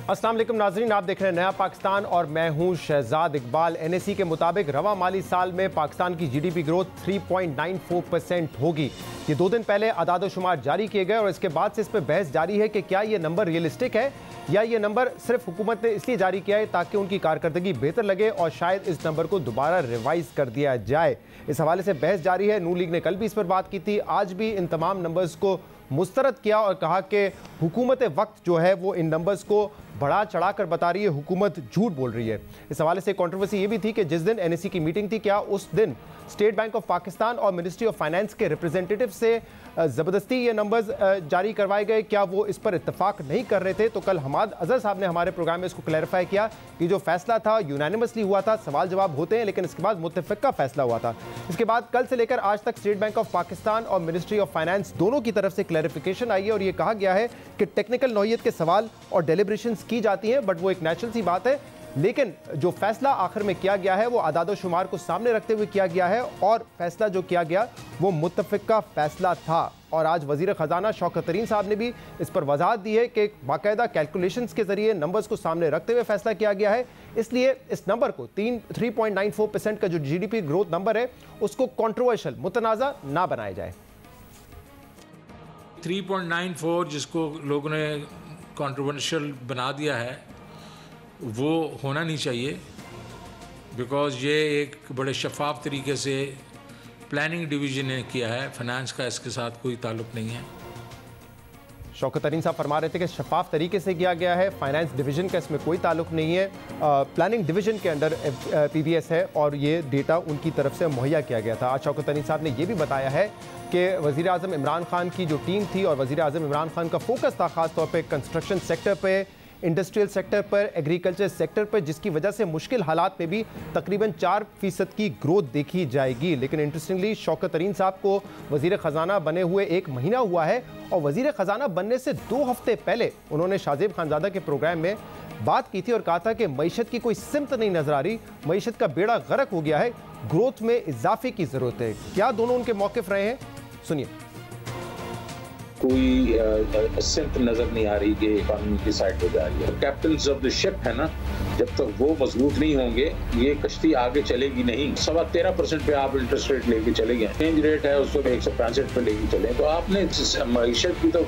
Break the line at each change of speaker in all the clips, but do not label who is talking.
अस्सलाम वालेकुम नाज़रीन, आप देख रहे हैं नया पाकिस्तान और मैं हूं शहजाद इकबाल। एनएसई के मुताबिक रवा माली साल में पाकिस्तान की जीडीपी ग्रोथ 3.94% होगी। ये 2 दिन पहले आदाद-ओ-शुमार जारी किए गए और इसके बाद से इस पर बहस जारी है कि क्या ये नंबर रियलिस्टिक है या ये नंबर सिर्फ हुकूमत ने इसलिए जारी किया है ताकि उनकी कारकर्दगी बेहतर लगे और शायद इस नंबर को दोबारा रिवाइज कर दिया जाए। इस हवाले से बहस जारी है। नून लीग ने कल भी इस पर बात की थी, आज भी इन तमाम नंबर्स को मुस्तरद किया और कहा कि हुकूमत वक्त जो है वो इन नंबर्स को बढ़ा चढ़ा कर बता रही है, हुकूमत झूठ बोल रही है। इस हवाले से कंट्रोवर्सी ये भी थी कि जिस दिन एनएसई की मीटिंग थी, क्या उस दिन स्टेट बैंक ऑफ पाकिस्तान और मिनिस्ट्री ऑफ फाइनेंस के रिप्रेजेंटेटिव से ज़बरदस्ती ये नंबर्स जारी करवाए गए, क्या वो इस पर इत्तफाक नहीं कर रहे थे? तो कल हमाद अजहर साहब ने हमारे प्रोग्राम में इसको क्लैरिफाई किया कि जो फैसला था यूनानिमसली हुआ था। सवाल जवाब होते हैं लेकिन इसके बाद मुत्तफ़िक़ा फैसला हुआ था। इसके बाद कल से लेकर आज तक स्टेट बैंक ऑफ पाकिस्तान और मिनिस्ट्री ऑफ फाइनेंस दोनों की तरफ से क्लैरिफिकेशन आई है और ये कहा गया है कि टेक्निकल नौइयत के सवाल और डेलिब्रेशंस की जाती हैं, बट वो एक नेचुरल सी बात है। लेकिन जो फैसला आखिर में किया गया है वो आदाद-ओ-शुमार को सामने रखते हुए किया गया है और फैसला जो किया गया वो मुत्तफ़िक़ा फैसला था। और आज वज़ीर ख़जाना शौकत तरीन साहब ने भी इस पर वजाहत दी है कि बाकायदा कैलकुलेशंस के ज़रिए नंबर्स को सामने रखते हुए फैसला किया गया है। इसलिए इस नंबर को 3.94% का जो जीडीपी ग्रोथ नंबर है उसको कॉन्ट्रोवर्शियल, मुतनाज़ा ना बनाया जाए।
3.94 जिसको लोगों ने कॉन्ट्रोवर्शियल बना दिया है वो होना नहीं चाहिए, बिकॉज़ ये एक बड़े शफाफ तरीके से प्लानिंग डिवीज़न ने किया है, फाइनेंस का इसके साथ कोई ताल्लुक़ नहीं है।
शौकत तरीन साहब फरमा रहे थे कि शफाफ तरीके से किया गया है, फाइनेंस डिवीज़न का इसमें कोई ताल्लुक़ नहीं है, प्लानिंग डिवीज़न के अंडर पीबीएस है और ये डेटा उनकी तरफ से मुहैया किया गया था। आज शौकत तरीन साहब ने यह भी बताया है कि वज़ीर आज़म इमरान खान की जो टीम थी और वज़ीर आज़म इमरान खान का फोकस था ख़ास तौर पर कंस्ट्रक्शन सेक्टर पर, इंडस्ट्रियल सेक्टर पर, एग्रीकल्चर सेक्टर पर, जिसकी वजह से मुश्किल हालात में भी तकरीबन 4% की ग्रोथ देखी जाएगी। लेकिन इंटरेस्टिंगली शौकत तरीन साहब को वज़ीर ख़जाना बने हुए 1 महीना हुआ है और वज़ीर ख़जाना बनने से 2 हफ्ते पहले उन्होंने शाहजेब खानज़ादा के प्रोग्राम में बात की थी और कहा था कि मईशत की कोई सिमत नहीं नजर आ रही, मईशत का बेड़ा गर्क हो गया है, ग्रोथ में इजाफे की ज़रूरत है। क्या दोनों उनके मौक़िफ़ रहे हैं, सुनिए।
कोई सिमत नजर नहीं आ रही कि इकोनॉमी की साइड पे जा रही है। कैप्टन्स ऑफ द शिप है ना, जब तक वो मजबूत नहीं होंगे ये कश्ती आगे चलेगी नहीं। 13.25% पे आप इंटरेस्ट रेट लेके चले गए, चेंज रेट है उसको 165 पे लेके चले, तो आपने मईशत की तो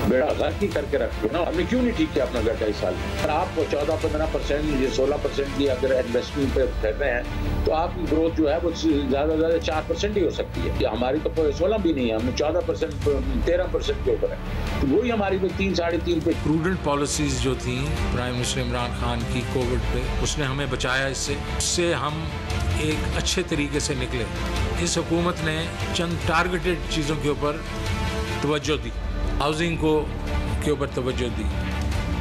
बेड़ा गर्क ही करके रखी ना। हमने क्यों नहीं ठीक किया अपना 2.5 साल? और आप 14-15% ये 16% की अगर इन्वेस्टमेंट पे कर रहे हैं तो आपकी ग्रोथ जो है वो ज्यादा 4% ही हो सकती है। हमारी तो 16 भी नहीं है, हमने 14%, 13% के ऊपर है, तो वही हमारी 3-3.5 पे।
प्रूडेंट पॉलिसीज जो थी प्राइम मिनिस्टर इमरान खान की कोविड पे, उसने हमें बचाया। इससे हम एक अच्छे तरीके से निकले। इस हुकूमत ने चंद टारगेटेड चीज़ों के ऊपर तवज्जो दी, हाउसिंग के ऊपर तवज्जो दी,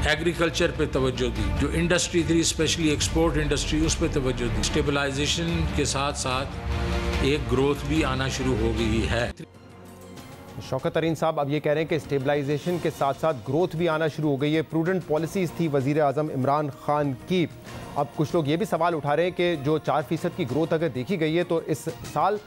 एग्रीकल्चर पे तवज्जो दी, जो इंडस्ट्री थी स्पेशली एक्सपोर्ट इंडस्ट्री उस पर तवज्जो दी। स्टेबलाइजेशन के साथ साथ एक ग्रोथ भी आना शुरू हो गई है।
शौकत तरीन साहब अब ये कह रहे हैं कि स्टेबलाइजेशन के साथ साथ ग्रोथ भी आना शुरू हो गई है। प्रूडेंट पॉलिसीज़ थी वज़ीर आज़म इमरान खान की। अब कुछ लोग ये भी सवाल उठा रहे हैं कि जो 4% की ग्रोथ अगर देखी गई है तो इस साल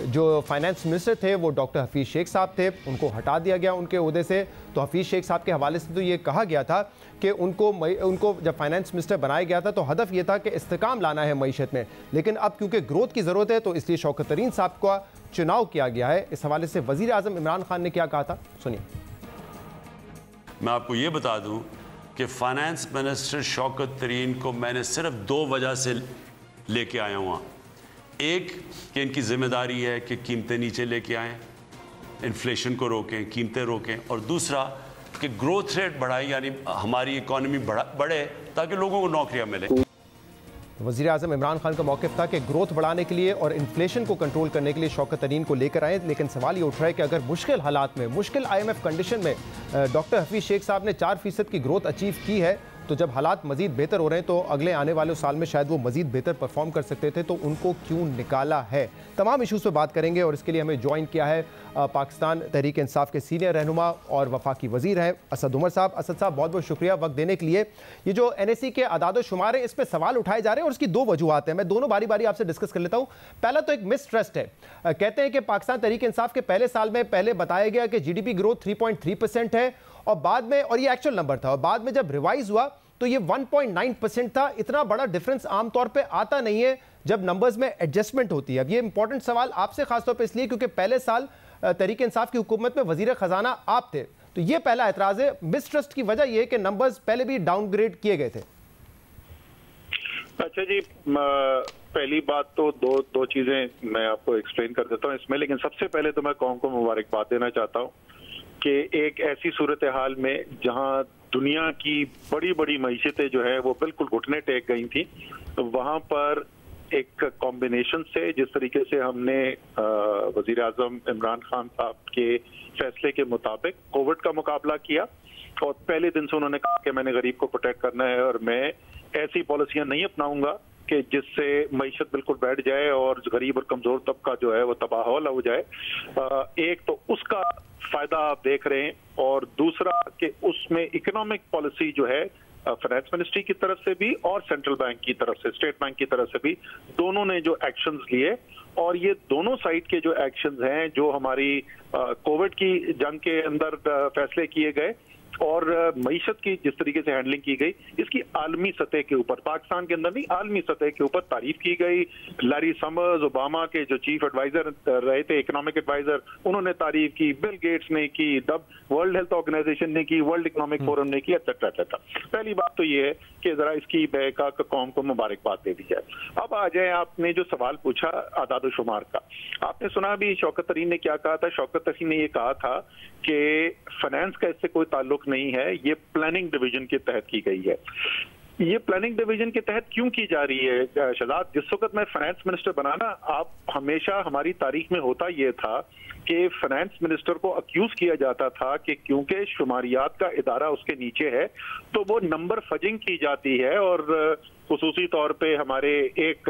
जो फाइनेंस मिनिस्टर थे वो डॉक्टर हफीज़ शेख साहब थे, उनको हटा दिया गया उनके ओहदे से। तो हफीज़ शेख साहब के हवाले से तो ये कहा गया था कि उनको जब फाइनेंस मिनिस्टर बनाया गया था तो हदफ ये था कि इस्तेकाम लाना है मईशत में, लेकिन अब क्योंकि ग्रोथ की ज़रूरत है तो इसलिए शौकत तरीन साहब का चुनाव किया गया है। इस हवाले से वज़ीर आज़म इमरान खान ने क्या कहा था, सुनिए।
मैं आपको ये बता दूं कि फाइनेंस मिनिस्टर शौकत तरीन को मैंने सिर्फ 2 वजह से लेके आया हूँ। एक कि इनकी जिम्मेदारी है कि कीमतें नीचे लेके आएँ, इन्फ्लेशन को रोकें, कीमतें रोकें, और दूसरा कि ग्रोथ रेट बढ़ाएं, यानी हमारी इकॉनमी बढ़े ताकि लोगों को नौकरियाँ मिलें।
वज़ीर आज़म इमरान खान का मौक़िफ़ था कि ग्रोथ बढ़ाने के लिए और इन्फ्लेशन को कंट्रोल करने के लिए शौकत तरीन को लेकर आए, लेकिन सवाल ये उठ रहा है कि अगर मुश्किल हालात में, मुश्किल IMF कंडीशन में डॉक्टर हफीज़ शेख साहब ने 4% की ग्रोथ अचीव की है, तो जब हालात मज़ीद बेहतर हो रहे हैं तो अगले आने वाले साल में शायद वो मज़ीद बेहतर परफॉर्म कर सकते थे, तो उनको क्यों निकाला है? तमाम इशूज़ पर बात करेंगे और इसके लिए हमें ज्वाइन किया है पाकिस्तान तहरीक इंसाफ के सीनियर रहनुमा और वफाकी वज़ीर हैं असद उमर साहब। असद साहब बहुत बहुत शुक्रिया वक्त देने के लिए। ये जो NSE के आदाद-ओ-शुमार है इस पर सवाल उठाए जा रहे हैं और उसकी 2 वजूहात हैं, मैं दोनों बारी बारी आपसे डिस्कस कर लेता हूँ। पहला तो एक मिसट्रस्ट है, कहते हैं कि पाकिस्तान तहरीक इंसाफ के पहले साल में पहले बताया गया कि GDP ग्रोथ 3.3% है और बाद में, और ये एक्चुअल नंबर था, और बाद में जब रिवाइज हुआ तो ये 1.9% था। इतना बड़ा डिफरेंस आमतौर पे आता नहीं है जब नंबर्स में एडजस्टमेंट होती है। अब ये इंपॉर्टेंट सवाल आपसे खासतौर पे इसलिए क्योंकि पहले साल तहरीक इंसाफ की हुकूमत में वजीर खजाना आप थे, तो ये पहला एतराज है। मिसट्रस्ट की वजह यह है कि नंबर्स पहले भी डाउनग्रेड किए गए थे।
अच्छा जी, पहली बात तो दो चीजें मैं आपको एक्सप्लेन कर देता हूँ इसमें, लेकिन सबसे पहले तो मैं कौम को मुबारकबाद देना चाहता हूँ कि एक ऐसी सूरत हाल में जहां दुनिया की बड़ी बड़ी मईशतें जो है वो बिल्कुल घुटने टेक गई थी, तो वहां पर एक कॉम्बिनेशन से जिस तरीके से हमने वजीर आजम इमरान खान साहब के फैसले के मुताबिक कोविड का मुकाबला किया, और पहले दिन से उन्होंने कहा कि मैंने गरीब को प्रोटेक्ट करना है और मैं ऐसी पॉलिसियां नहीं अपनाऊंगा कि जिससे मईशत बिल्कुल बैठ जाए और गरीब और कमजोर तबका जो है वो तबाह हो जाए। एक तो उसका फायदा आप देख रहे हैं, और दूसरा कि उसमें इकोनॉमिक पॉलिसी जो है फाइनेंस मिनिस्ट्री की तरफ से भी और सेंट्रल बैंक की तरफ से, स्टेट बैंक की तरफ से भी, दोनों ने जो एक्शंस लिए, और ये दोनों साइड के जो एक्शंस हैं, जो हमारी कोविड की जंग के अंदर फैसले किए गए और मईशत की जिस तरीके से हैंडलिंग की गई, इसकी आलमी सतह के ऊपर, पाकिस्तान के अंदर नहीं, आलमी सतह के ऊपर तारीफ की गई। लैरी समर्स, ओबामा के जो चीफ एडवाइजर रहे थे, इकोनॉमिक एडवाइजर, उन्होंने तारीफ की, बिल गेट्स ने की, वर्ल्ड हेल्थ ऑर्गेनाइजेशन ने की, वर्ल्ड इकोनॉमिक फोरम ने की, एटसेट्रा एटसेट्रा। पहली बात तो ये है कि जरा इसकी बेका कौम को मुबारकबाद दे दी जाए। अब आ जाए, आपने जो सवाल पूछा आदाद शुमार का, आपने सुना भी शौकत तरीन ने क्या कहा था। शौकत तरीन ने ये कहा था कि फाइनेंस का इससे कोई ताल्लुक नहीं है, ये प्लानिंग डिवीजन के तहत की गई है। ये प्लानिंग डिवीजन के तहत क्यों की जा रही है शहजाद? जिस वक्त मैं फाइनेंस मिनिस्टर बना ना, आप हमेशा हमारी तारीख में होता ये था कि फाइनेंस मिनिस्टर को अक्यूज किया जाता था कि क्योंकि शुमारियात का इदारा उसके नीचे है तो वो नंबर फजिंग की जाती है, और खुसूसी तौर पे हमारे एक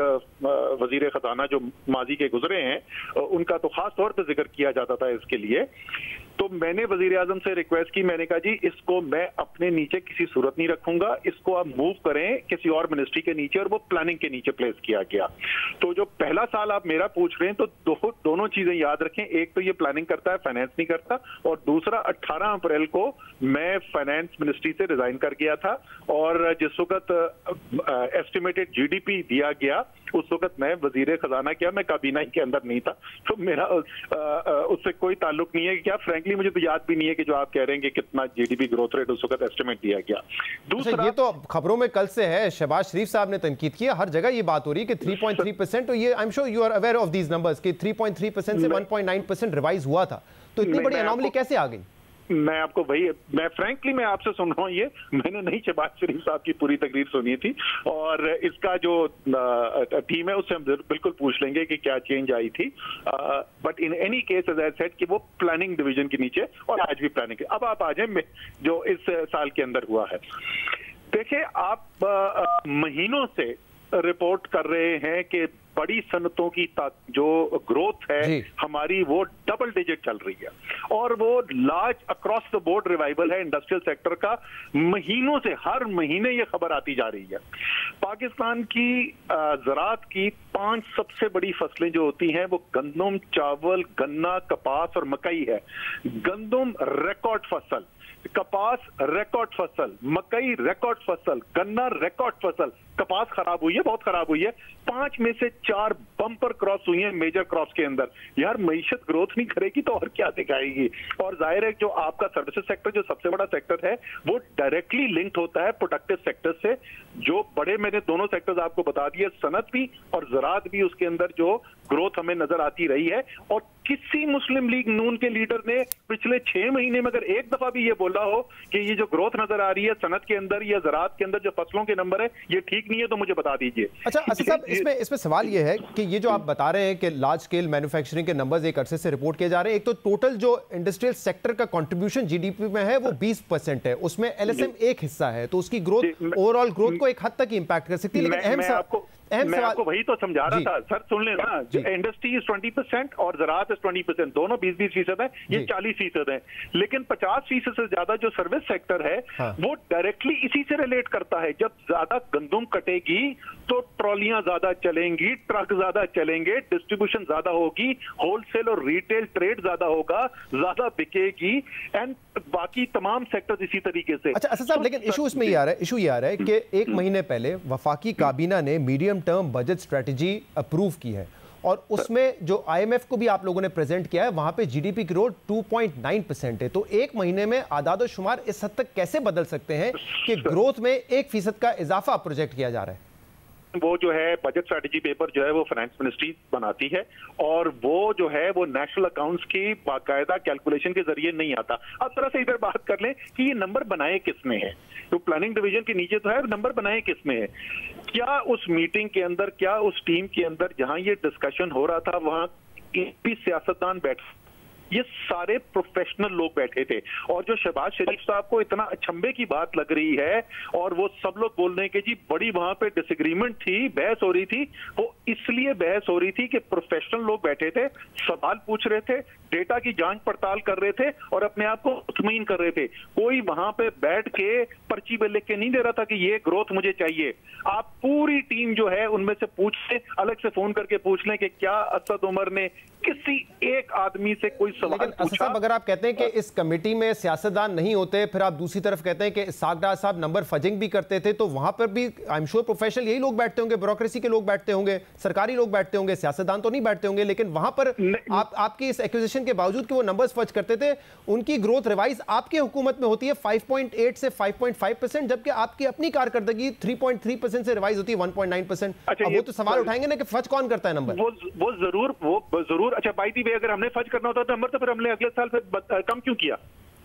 वजीर खजाना जो माजी के गुजरे हैं उनका तो खास तौर पे जिक्र किया जाता था इसके लिए। तो मैंने वजीर आजम से रिक्वेस्ट की, मैंने कहा जी इसको मैं अपने नीचे किसी सूरत नहीं रखूंगा, इसको आप मूव करें किसी और मिनिस्ट्री के नीचे, और वो प्लानिंग के नीचे प्लेस किया गया। तो जो पहला साल आप मेरा पूछ रहे हैं, तो दोनों चीजें याद रखें, एक तो ये प्लानिंग करता है, फाइनेंस नहीं करता, और दूसरा 18 अप्रैल को मैं फाइनेंस मिनिस्ट्री से रिजाइन कर गया था, और जिस वक्त एस्टिमेटेड जीडीपी दिया गया उस वक्त मैं वजीर खजाना किया, मैं काबीना के अंदर नहीं था, तो मेरा उससे कोई ताल्लुक नहीं है। क्या फ्रैंकली मुझे तो याद भी नहीं है कि जो आप कह रहे हैं कि कितना जीडीपी ग्रोथ रेट उस वक्त एस्टिमेट दिया गया। दूसरा, ये
तो खबरों में कल से है, शहबाज शरीफ साहब ने तनकीद की है, हर जगह ये बात हो रही है कि 3.3%, तो ये I am sure you are aware of these numbers कि 3.3% से 1.9% रिवाइज हुआ था, तो इतनी बड़ी अनोमली कैसे आ गई?
मैं आपको मैं फ्रैंकली मैं आपसे सुन रहा हूँ, ये मैंने नहीं शहबाज शरीफ साहब की पूरी तकरीर सुनी थी, और इसका जो टीम है उससे हम बिल्कुल पूछ लेंगे कि क्या चेंज आई थी। But in any case as I said कि वो प्लानिंग डिवीजन के नीचे, और आज भी प्लानिंग। अब आप आ जाए जो इस साल के अंदर हुआ है। देखिए, आप महीनों से रिपोर्ट कर रहे हैं कि बड़ी सनतों की जो ग्रोथ है हमारी वो डबल डिजिट चल रही है, और वो large across the board revival है इंडस्ट्रियल सेक्टर का। महीनों से हर महीने ये खबर आती जा रही है। पाकिस्तान की ज़राअत की 5 सबसे बड़ी फसलें जो होती हैं वो गंदम, चावल, गन्ना, कपास और मकई है। गंदम रिकॉर्ड फसल, कपास रिकॉर्ड फसल, मकई रिकॉर्ड फसल, गन्ना रिकॉर्ड फसल, कपास खराब हुई है, बहुत खराब हुई है। 5 में से 4 बम्पर क्रॉप्स हुई हैं मेजर क्रॉप्स के अंदर। यार मईशत ग्रोथ नहीं करेगी तो और क्या दिखाएगी? और जाहिर है जो आपका सर्विसेज सेक्टर जो सबसे बड़ा सेक्टर है वो डायरेक्टली लिंक्ड होता है प्रोडक्टिव सेक्टर से। जो बड़े मैंने दोनों सेक्टर्स आपको बता दिए, सनत भी और ज़राअत भी, उसके अंदर जो ग्रोथ हमें नजर आती रही है। और किसी मुस्लिम लीग नून के लीडर ने पिछले 6 महीने में अगर एक दफा भी ये बोला हो कि ये जो ग्रोथ नजर आ रही है सनत के अंदर या ज़राअत के अंदर जो फसलों के नंबर है ये ठीक नहीं है तो मुझे बता दीजिए।
अच्छा साहब, इसमें सवाल ये है कि ये जो आप बता रहे हैं कि लार्ज स्केल मैन्युफैक्चरिंग के नंबर्स एक अरसे से रिपोर्ट किए जा रहे हैं, एक तो टोटल जो इंडस्ट्रियल सेक्टर का कंट्रीब्यूशन जीडीपी में है वो 20% है, उसमें एलएसएम एक हिस्सा है, तो उसकी ग्रोथ ओवरऑल ग्रोथ को एक हद तक इंपैक्ट कर सकती है। लेकिन
मैं आपको वही तो समझा रहा था सर, सुन लेना, इंडस्ट्री इज 20% और ज़राअत इज 20%, दोनों 20-20% है, ये 40% है। लेकिन 50% से ज्यादा जो सर्विस सेक्टर है वो डायरेक्टली इसी से रिलेट करता है। जब ज्यादा गंदम कटेगी तो ट्रॉलियां ज्यादा चलेंगी, ट्रक ज्यादा चलेंगे, डिस्ट्रीब्यूशन ज्यादा होगी, होलसेल और रिटेल ट्रेड ज्यादा होगा, ज्यादा बिकेगी, एंड बाकी तमाम सेक्टर्स इसी तरीके से।
अच्छा असद साहब, लेकिन इशू इसमें ये आ रहा है कि एक महीने पहले वफाकी काबीना ने medium term budget strategy approve की है और उसमें जो IMF को भी आप लोगों ने प्रेजेंट किया है वहां पे जीडीपी ग्रोथ 2.9% है। तो एक महीने में आदाद शुमार इस हद तक कैसे बदल सकते हैं कि ग्रोथ में 1% का इजाफा प्रोजेक्ट किया जा रहा है?
वो जो है बजट स्ट्रेटजी पेपर जो है वो फाइनेंस मिनिस्ट्री बनाती है और वो जो है वो नेशनल अकाउंट्स की बाकायदा कैलकुलेशन के जरिए नहीं आता। अब तरह से इधर बात कर लें कि ये नंबर बनाए किसने हैं, तो प्लानिंग डिवीजन के नीचे तो है, नंबर बनाए किसने हैं? क्या उस मीटिंग के अंदर, क्या उस टीम के अंदर जहां ये डिस्कशन हो रहा था वहां एक भी सियासतदान बैठे? ये सारे प्रोफेशनल लोग बैठे थे और जो शहबाज शरीफ साहब को इतना अचंभे की बात लग रही है और वो सब लोग बोल रहे हैं कि जी बड़ी वहां पे डिसएग्रीमेंट थी, बहस हो रही थी, वो इसलिए बहस हो रही थी कि प्रोफेशनल लोग बैठे थे, सवाल पूछ रहे थे, डेटा की जांच पड़ताल कर रहे थे और अपने आप को मुतमईन कर रहे थे। कोई वहां पे बैठ के पर्ची पे लिख के नहीं दे रहा था कि ये ग्रोथ मुझे चाहिए। आप पूरी टीम जो है उनमें से पूछ लें, अलग से फोन करके पूछ लें कि क्या असद उमर ने किसी एक आदमी से कोई सवाल पूछा?
साहब, अगर आप कहते हैं कि इस कमेटी में सियासतदान नहीं होते, फिर आप दूसरी तरफ कहते हैं कि इसहाक डार साहब नंबर फजिंग भी करते थे, तो वहां पर भी आई एम श्योर प्रोफेशनल यही लोग बैठते होंगे, ब्यूरोक्रेसी के लोग बैठते होंगे, सरकारी लोग बैठते होंगे, सियासतदान तो नहीं बैठते होंगे। लेकिन वहां पर आपकी इस एक्विजिशन के बावजूद कि वो नंबर्स फर्ज करते थे, उनकी ग्रोथ रिवाइज आपकी हुकूमत में होती है 5.8 से 5.5%, जबकि आपकी अपनी कारकर्दगी 3.3% से रिवाइज होती है 1.9%।
अच्छा,
वो तो सवाल उठाएंगे ना कि फर्ज कौन करता है नंबर?
वो जरूर। अच्छा बाय द वे, अगर हमने फर्ज करना होता नंबर तो फिर हमने अगले साल फिर कम क्यों किया?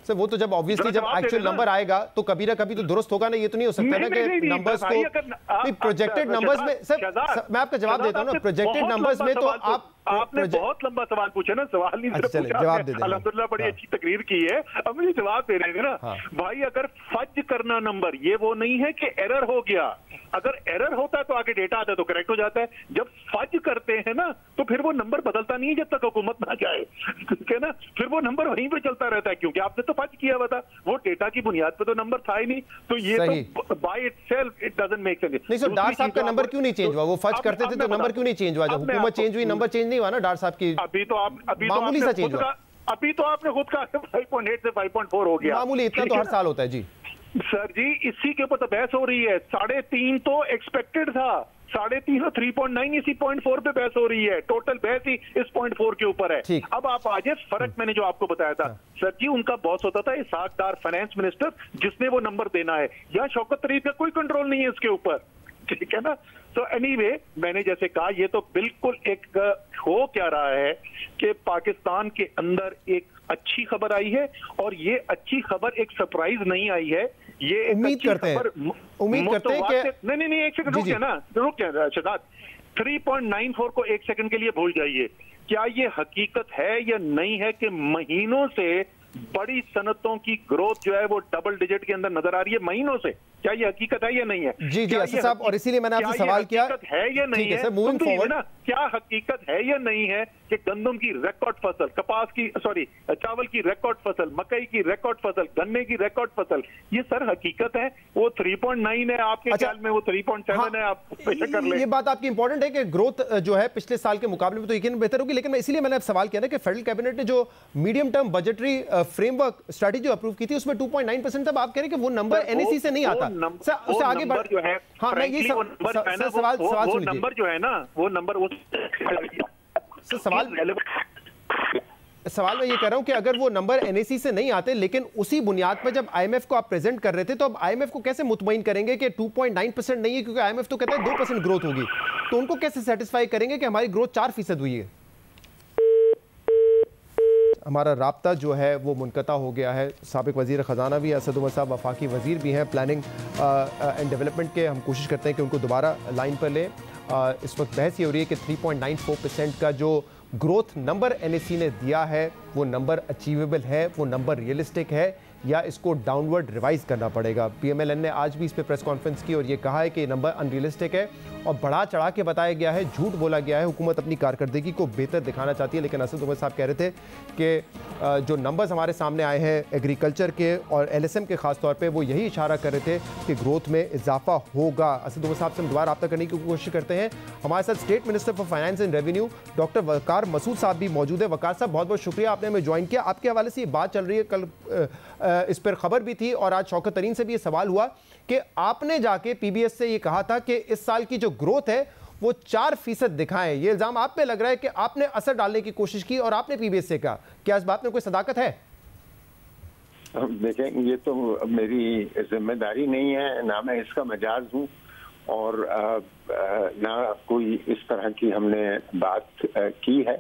सर वो तो जब ऑब्वियसली जब एक्चुअल नंबर आएगा तो कभी ना कभी तो दुरुस्त होगा ना। ये तो नहीं हो सकता ना कि नंबर्स को प्रोजेक्टेड नंबर्स में। सर मैं आपका जवाब देता हूं ना, प्रोजेक्टेड नंबर्स में तो
आपने बहुत लंबा सवाल पूछा ना, सवाल नहीं पूछा,
जवाब दे दें।
अल्हम्दुलिल्लाह बड़ी अच्छी तकरीर की है, अब मुझे जवाब दे रहे हैं ना। भाई अगर फज करना नंबर, ये वो नहीं है कि एरर हो गया। अगर एरर होता है तो आगे डेटा आता है तो करेक्ट हो जाता है। जब फज करते हैं ना तो फिर वो नंबर बदलता नहीं है जब तक हुकूमत ना जाए, ठीक है ना। फिर वो नंबर वहीं पे चलता रहता है क्योंकि आपने तो फज किया हुआ था, वो डेटा की बुनियाद पे तो नंबर था ही नहीं। तो ये तो by itself it doesn't make sense.
नहीं सर, डार साहब का नंबर क्यों नहीं चेंज हुआ? वो फज करते थे तो नंबर क्यों नहीं चेंज हुआ? जब हुकूमत चेंज हुई नंबर चेंज नहीं हुआ ना डार साहब की? मामूली सा चेंज हुआ।
अभी तो आपने खुद कहा 5.8 से 5.4 हो गया।
मामूली, इतना तो हर साल होता है जी।
सर जी इसी के ऊपर तो बहस हो रही है। 3.5 तो एक्सपेक्टेड था, 3.5 और 3.9 इसी 0.4 पे बहस हो रही है। टोटल बहस ही इस 0.4 के ऊपर है। अब आप आज फर्क मैंने जो आपको बताया था, सर जी उनका बॉस होता था इसहाक डार फाइनेंस मिनिस्टर, जिसने वो नंबर देना है। या शौकत तरीफ का कोई कंट्रोल नहीं है इसके ऊपर, ठीक है ना। तो एनीवे मैंने जैसे कहा, ये तो बिल्कुल एक हो क्या रहा है कि पाकिस्तान के अंदर एक अच्छी खबर आई है और ये अच्छी खबर एक सरप्राइज नहीं आई है। ये
उम्मीद करते हैं कि
नहीं एक सेकंड रुक जाए शहजाद। 3.94 को एक सेकंड के लिए भूल जाइए। क्या ये हकीकत है या नहीं है कि महीनों से बड़ी सनतों की ग्रोथ जो है वो डबल डिजिट के अंदर नजर आ रही है महीनों से? क्या ये हकीकत है या नहीं है?
जी जी असद साहब, और इसीलिए मैंने आपसे सवाल किया
है या नहीं है सर, मूविंग फॉरवर्ड ना, क्या हकीकत है या नहीं है कि गंदम की रिकॉर्ड फसल, कपास की चावल की रिकॉर्ड फसल, मकई की रिकॉर्ड फसल, गन्ने की रिकॉर्ड फसल, ये सर हकीकत है? वो 3.9 है आपके ख्याल में, वो 3.7 है, आप पेश कर ले।
ये बात आपकी इंपॉर्टेंट है कि ग्रोथ जो है पिछले साल के मुकाबले में तो यकीन बेहतर होगी, लेकिन मैं इसीलिए मैंने सवाल किया ना कि फेडरल कैबिनेट ने जो medium term budgetary framework strategy approve की थी उसमें 2.9% था। आप कह रहे हैं कि वो नंबर एनएसी से नहीं आता। उससे आगे बढ़
जो है,
हाँ मैं ये सवाल
वो नंबर जो है ना, वो नंबर
सवाल मैं ये कह रहा हूं कि अगर वो नंबर एनएसी से नहीं आते, लेकिन उसी बुनियाद पर जब आईएमएफ को आप प्रेजेंट कर रहे थे, तो अब आईएमएफ को कैसे मुतमईन करेंगे कि 2.9% नहीं है? क्योंकि आईएमएफ तो कहता है 2% ग्रोथ होगी, तो उनको कैसे सेटिस्फाई करेंगे कि हमारी ग्रोथ 4% हुई है? हमारा राब्ता जो है वो मुनक़ता हो गया है। साबिक वज़ीर ख़जाना भी असद उमर साहब वफाकी वज़ीर भी हैं प्लानिंग एंड डेवलपमेंट के। हम कोशिश करते हैं कि उनको दोबारा लाइन पर लें। इस वक्त बहस ये हो रही है कि 3.94% का जो ग्रोथ नंबर एनएसी ने दिया है वो नंबर अचीवेबल है, वो नंबर रियलिस्टिक है, या इसको डाउनवर्ड रिवाइज करना पड़ेगा। पीएमएलएन ने आज भी इस पर प्रेस कॉन्फ्रेंस की और ये कहा है कि नंबर अनरियलिस्टिक है और बढ़ा चढ़ा के बताया गया है, झूठ बोला गया है। हुकूमत अपनी कारकर्दगी को बेहतर दिखाना चाहती है, लेकिन असद उमर साहब कह रहे थे कि जो नंबर्स हमारे सामने आए हैं एग्रीकल्चर के और एलएसएम के खास तौर पे, वो यही इशारा कर रहे थे कि ग्रोथ में इजाफा होगा। असद उमर साहब से हम दोबारा रब्ता करने की कोशिश करते हैं। हमारे साथ state minister for finance and revenue doctor Waqar Masood sahab भी मौजूद है। वकार साहब बहुत बहुत शुक्रिया, आपने हमें ज्वाइन किया। आपके हवाले से ये बात चल रही है, कल इस पर खबर भी थी और आज शौकत तरीन से भी ये सवाल हुआ कि आपने जाके PBS से ये कहा था कि इस साल की जो ग्रोथ है वो 4% दिखाएं। ये इल्ज़ाम आप पे लग रहा है कि आपने असर डालने की कोशिश की और आपने PBS से कहा। क्या इस बात में कोई सदाकत है?
देखें, ये तो मेरी जिम्मेदारी नहीं है, ना मैं इसका मजाज हूँ और ना कोई इस तरह की हमने बात की है।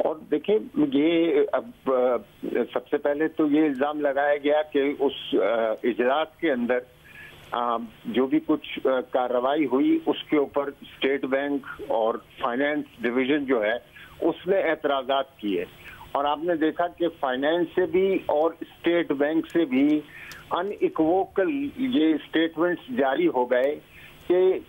और देखें, ये अब सबसे पहले तो ये इल्ज़ाम लगाया गया कि उस इजलास के अंदर जो भी कुछ कार्रवाई हुई उसके ऊपर स्टेट बैंक और फाइनेंस डिवीजन जो है उसने एतराज़ात किए और आपने देखा कि फाइनेंस से भी और स्टेट बैंक से भी अनइक्वोकल ये स्टेटमेंट्स जारी हो गए कि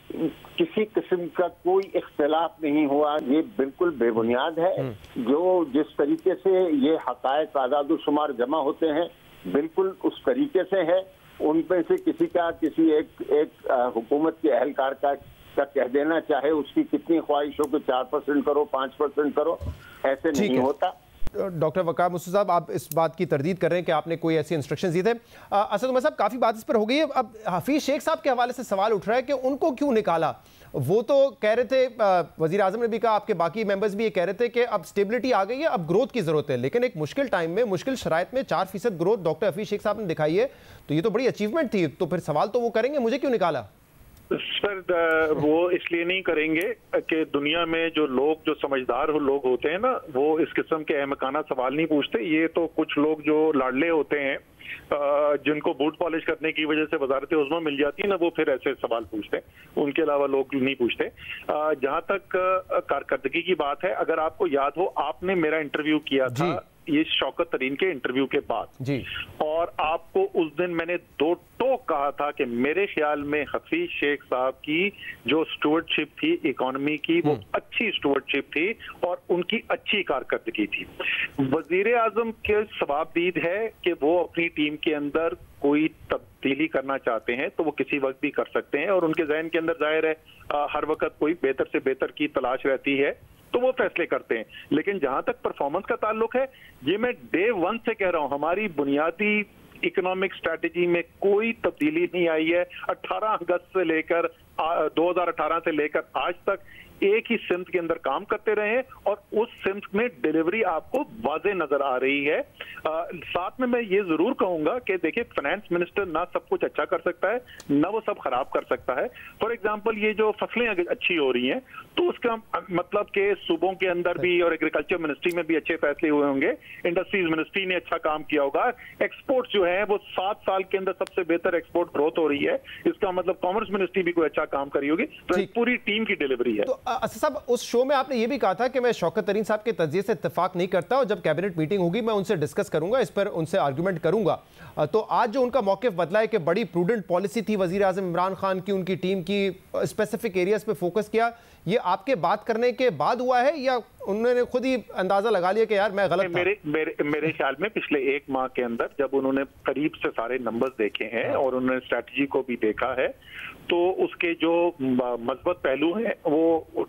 किसी किस्म का कोई इख्तिलाफ नहीं हुआ। ये बिल्कुल बेबुनियाद है। जो जिस तरीके से ये हक़ायक़ आदाद-ओ-शुमार जमा होते हैं बिल्कुल उस तरीके से है। उनमें से किसी एक हुकूमत के अहलकार का कह देना चाहे उसकी कितनी ख्वाहिश हो कि 4% करो 5% करो, ऐसे नहीं होता।
डॉक्टर वकार मुस्तफा साहब, आप इस बात की तरदीद कर रहे हैं कि आपने कोई ऐसी इंस्ट्रक्शन दिए थे। असद उमर साहब, काफ़ी बात इस पर हो गई है। अब हफीज शेख साहब के हवाले से सवाल उठ रहा है कि उनको क्यों निकाला। वो तो कह रहे थे, वजीर आजम ने भी कहा, आपके बाकी मेंबर्स भी ये कह रहे थे कि अब स्टेबिलिटी आ गई है, अब ग्रोथ की जरूरत है। लेकिन एक मुश्किल टाइम में, मुश्किल शराइत में 4% ग्रोथ डॉक्टर हफीज शेख साहब ने दिखाई है, तो ये तो बड़ी अचीवमेंट थी। तो फिर सवाल तो वो करेंगे, मुझे क्यों निकाला?
सर, वो इसलिए नहीं करेंगे कि दुनिया में जो समझदार लोग होते हैं ना, वो इस किस्म के अहमकाना सवाल नहीं पूछते। ये तो कुछ लोग जो लाडले होते हैं, जिनको बूट पॉलिश करने की वजह से वजारत उज़्मा मिल जाती है ना, वो फिर ऐसे सवाल पूछते हैं। उनके अलावा लोग नहीं पूछते। जहां तक कारकर्दगी की बात है, अगर आपको याद हो, आपने मेरा इंटरव्यू किया था ये शौकत तरीन के इंटरव्यू के बाद जी, और आपको उस दिन मैंने दो टोक कहा था कि मेरे ख्याल में हफीज शेख साहब की जो स्टुवर्डशिप थी इकोनॉमी की, वो अच्छी स्टुवर्डशिप थी और उनकी अच्छी कारकर्दगी थी। वजीर आजम के सवाबदीद है कि वो अपनी टीम के अंदर कोई तब्दीली करना चाहते हैं तो वो किसी वक्त भी कर सकते हैं, और उनके जहन के अंदर जाहिर है हर वक्त कोई बेहतर से बेहतर की तलाश रहती है, तो वो फैसले करते हैं। लेकिन जहां तक परफॉर्मेंस का ताल्लुक है, ये मैं डे 1 से कह रहा हूं, हमारी बुनियादी इकोनॉमिक स्ट्रैटेजी में कोई तब्दीली नहीं आई है। 18 अगस्त से लेकर 2018 से लेकर आज तक एक ही सिमत के अंदर काम करते रहे और उस सिमत में डिलीवरी आपको वाज़े नजर आ रही है। साथ में मैं ये जरूर कहूंगा कि देखिए, फाइनेंस मिनिस्टर ना सब कुछ अच्छा कर सकता है, ना वो सब खराब कर सकता है। फॉर एग्जांपल, ये जो फसलें अच्छी हो रही हैं तो उसका मतलब कि सूबों के अंदर भी और एग्रीकल्चर मिनिस्ट्री में भी अच्छे फैसले हुए होंगे, इंडस्ट्रीज मिनिस्ट्री ने अच्छा काम किया होगा, एक्सपोर्ट जो है वो 7 साल के अंदर सबसे बेहतर एक्सपोर्ट ग्रोथ हो रही है, इसका मतलब कॉमर्स मिनिस्ट्री भी कोई अच्छा काम करी होगी। तो पूरी टीम की डिलीवरी है।
असद साहब, उस शो में आपने ये भी कहा था कि मैं शौकत तरीन साहब के तज्जिए से इत्तेफाक नहीं करता और जब कैबिनेट मीटिंग होगी मैं उनसे डिस्कस करूंगा, इस पर उनसे आर्गूमेंट करूंगा। तो आज जो उनका मौक़िफ़ बदला है कि बड़ी प्रूडेंट पॉलिसी थी वज़ीर आज़म इमरान खान की, उनकी टीम की, स्पेसिफिक एरियाज पे फोकस किया, ये आपके बात करने के बाद हुआ है या उन्होंने खुद ही अंदाजा लगा लिया कि यार मैं गलत था?
मेरे ख्याल में पिछले 1 माह के अंदर जब उन्होंने करीब से सारे नंबर्स देखे हैं और उन्होंने स्ट्रैटेजी को भी देखा है, तो उसके जो मजबूत पहलू हैं वो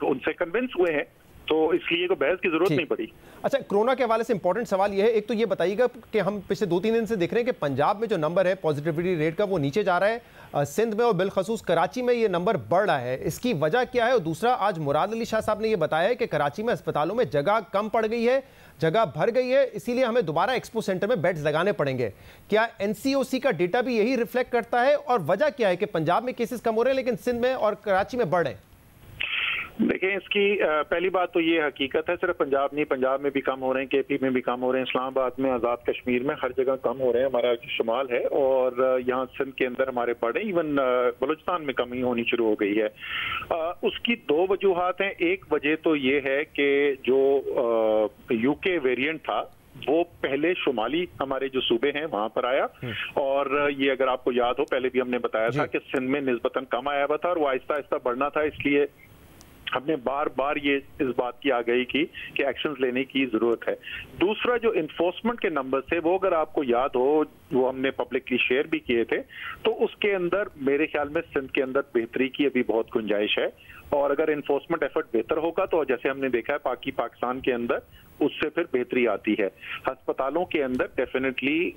उनसे कन्विंस हुए हैं, तो इसलिए तो बहस की जरूरत नहीं पड़ी।
अच्छा, कोरोना के हवाले से इंपॉर्टेंट सवाल यह है, एक तो ये बताइएगा कि हम पिछले 2-3 दिन से देख रहे हैं कि पंजाब में जो नंबर है पॉजिटिविटी रेट का वो नीचे जा रहा है, सिंध में और बिलखसूस कराची में ये नंबर बढ़ रहा है, इसकी वजह क्या है? और दूसरा, आज मुराद अली शाह साहब ने ये बताया है कि कराची में अस्पतालों में जगह कम पड़ गई है, जगह भर गई है, इसीलिए हमें दोबारा एक्सपो सेंटर में बेड्स लगाने पड़ेंगे। क्या NCOC का डेटा भी यही रिफ्लेक्ट करता है और वजह क्या है कि पंजाब में केसेस कम हो रहे हैं लेकिन सिंध में और कराची में बढ़ रहे हैं?
देखिए, इसकी पहली बात तो ये हकीकत है, सिर्फ पंजाब नहीं, पंजाब में भी कम हो रहे हैं, KP में भी कम हो रहे हैं, इस्लामाबाद में, आज़ाद कश्मीर में, हर जगह कम हो रहे हैं। हमारा शुमाल है और यहाँ सिंध के अंदर हमारे बढ़े, इवन बलूचिस्तान में कमी होनी शुरू हो गई है। उसकी 2 वजूहात हैं। एक वजह तो ये है कि जो UK वेरिएंट था वो पहले शुमाली हमारे जो सूबे हैं वहां पर आया, और ये अगर आपको याद हो पहले भी हमने बताया था कि सिंध में निस्बतन कम आया हुआ था और वो आहिस्ता आहिस्ता बढ़ना था, इसलिए हमने बार बार ये इस बात की आगाही की कि एक्शंस लेने की जरूरत है। दूसरा, जो इन्फोर्समेंट के नंबर थे वो अगर आपको याद हो वो हमने पब्लिकली शेयर भी किए थे, तो उसके अंदर मेरे ख्याल में सिंध के अंदर बेहतरी की अभी बहुत गुंजाइश है, और अगर इन्फोर्समेंट एफर्ट बेहतर होगा तो जैसे हमने देखा है पाकिस्तान के अंदर उससे फिर बेहतरी आती है। अस्पतालों के अंदर डेफिनेटली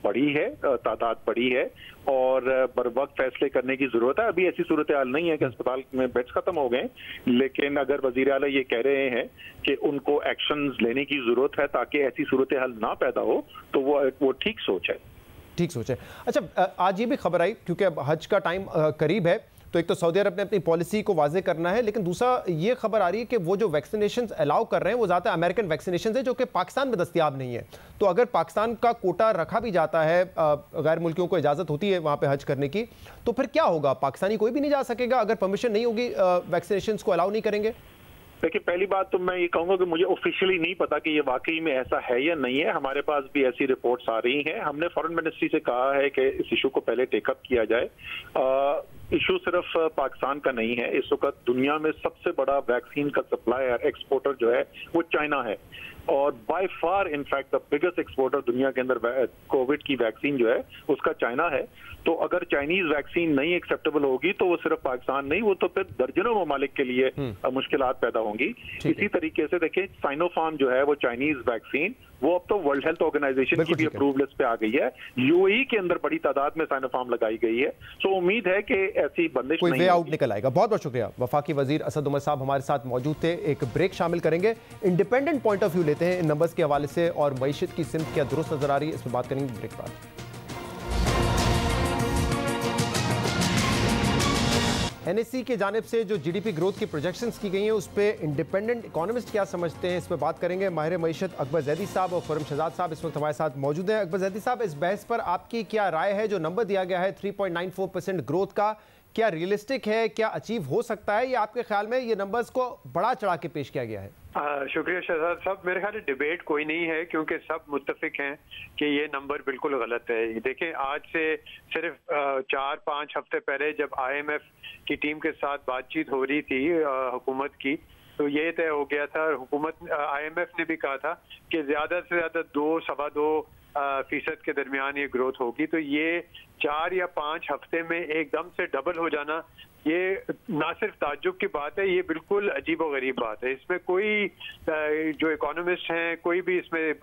बढ़ी है, तादाद बढ़ी है और बर वक्त फैसले करने की जरूरत है। अभी ऐसी सूरत हाल नहीं है कि अस्पताल में बेड्स खत्म हो गए, लेकिन अगर वजीर आला ये कह रहे हैं कि उनको एक्शंस लेने की जरूरत है ताकि ऐसी सूरत हाल ना पैदा हो, तो वो ठीक सोच है।
ठीक सोच है। अच्छा, आज ये भी खबर आई, क्योंकि अब हज का टाइम करीब है, तो एक तो सऊदी अरब ने अपनी पॉलिसी को वाजे करना है, लेकिन दूसरा ये खबर आ रही है कि वो जो वैक्सीनेशन अलाउ कर रहे हैं वो ज़्यादा अमेरिकन वैक्सीनेशन है जो कि पाकिस्तान में दस्तयाब नहीं है। तो अगर पाकिस्तान का कोटा रखा भी जाता है, गैर मुल्कियों को इजाज़त होती है वहाँ पे हज करने की, तो फिर क्या होगा? पाकिस्तानी कोई भी नहीं जा सकेगा अगर परमिशन नहीं होगी, वैक्सीनेशन को अलाउ नहीं करेंगे?
देखिए, पहली बात तो मैं ये कहूंगा कि मुझे ऑफिशियली नहीं पता कि ये वाकई में ऐसा है या नहीं है। हमारे पास भी ऐसी रिपोर्ट्स आ रही हैं। हमने फॉरेन मिनिस्ट्री से कहा है कि इस इशू को पहले टेकअप किया जाए। इशू सिर्फ पाकिस्तान का नहीं है। इस वक्त दुनिया में सबसे बड़ा वैक्सीन का सप्लायर, एक्सपोर्टर जो है वो चाइना है, और by far in fact the biggest exporter दुनिया के अंदर कोविड की वैक्सीन जो है उसका चाइना है। तो अगर चाइनीज वैक्सीन नहीं एक्सेप्टेबल होगी तो वो सिर्फ पाकिस्तान नहीं, वो तो फिर दर्जनों ममालिक के लिए मुश्किलात पैदा होंगी। इसी तरीके से देखिए, साइनोफार्म जो है वो चाइनीज वैक्सीन, वो अब तो वर्ल्ड हेल्थ ऑर्गेनाइजेशन की भी अप्रूव लिस्ट पे आ गई है। यूएई के अंदर बड़ी तादाद में साइनोफार्म लगाई गई है। सो उम्मीद है कि ऐसी बंदिश
कोई वे आउट निकल आएगा। बहुत बहुत शुक्रिया। वफाकी वजीर असद उमर साहब हमारे साथ मौजूद थे। एक ब्रेक शामिल करेंगे, इंडिपेंडेंट पॉइंट ऑफ व्यू लेते हैं इन नंबर्स के हवाले से, और मईशत की सिमत क्या दुरुस्त नजर आ रही है, इस पर बात करेंगे ब्रेक बाद। एनएससी की जानिब से जो जीडीपी ग्रोथ की प्रोजेक्शंस की गई हैं उस पर इंडिपेंडेंट इकोनॉमिस्ट क्या समझते हैं, इस पर बात करेंगे। माहिर मईशत अकबर जैदी साहब और खुर्रम शहजाद साहब इस वक्त हमारे साथ मौजूद हैं। अकबर जैदी साहब, इस बहस पर आपकी क्या राय है? जो नंबर दिया गया है 3.94% ग्रोथ का, क्या रियलिस्टिक है, क्या अचीव हो सकता है, या आपके ख्याल में ये नंबर्स को बढ़ा चढ़ा के पेश किया गया है?
शुक्रिया शहजाद साहब। मेरे ख्याल में डिबेट कोई नहीं है, क्योंकि सब मुत्तफिक हैं कि ये नंबर बिल्कुल गलत है। देखें, आज से सिर्फ 4-5 हफ्ते पहले जब IMF की टीम के साथ बातचीत हो रही थी हुकूमत की, तो ये तय हो गया था, हुकूमत IMF ने भी कहा था कि ज्यादा से ज्यादा 2-2.25% के दरमियान ये ग्रोथ होगी। तो ये 4 या 5 हफ्ते में एकदम से डबल हो जाना, ये ना सिर्फ ताज्जुब की बात है, ये बिल्कुल अजीब और गरीब बात है। इसमें कोई जो इकोनॉमिस्ट हैं कोई भी इसमें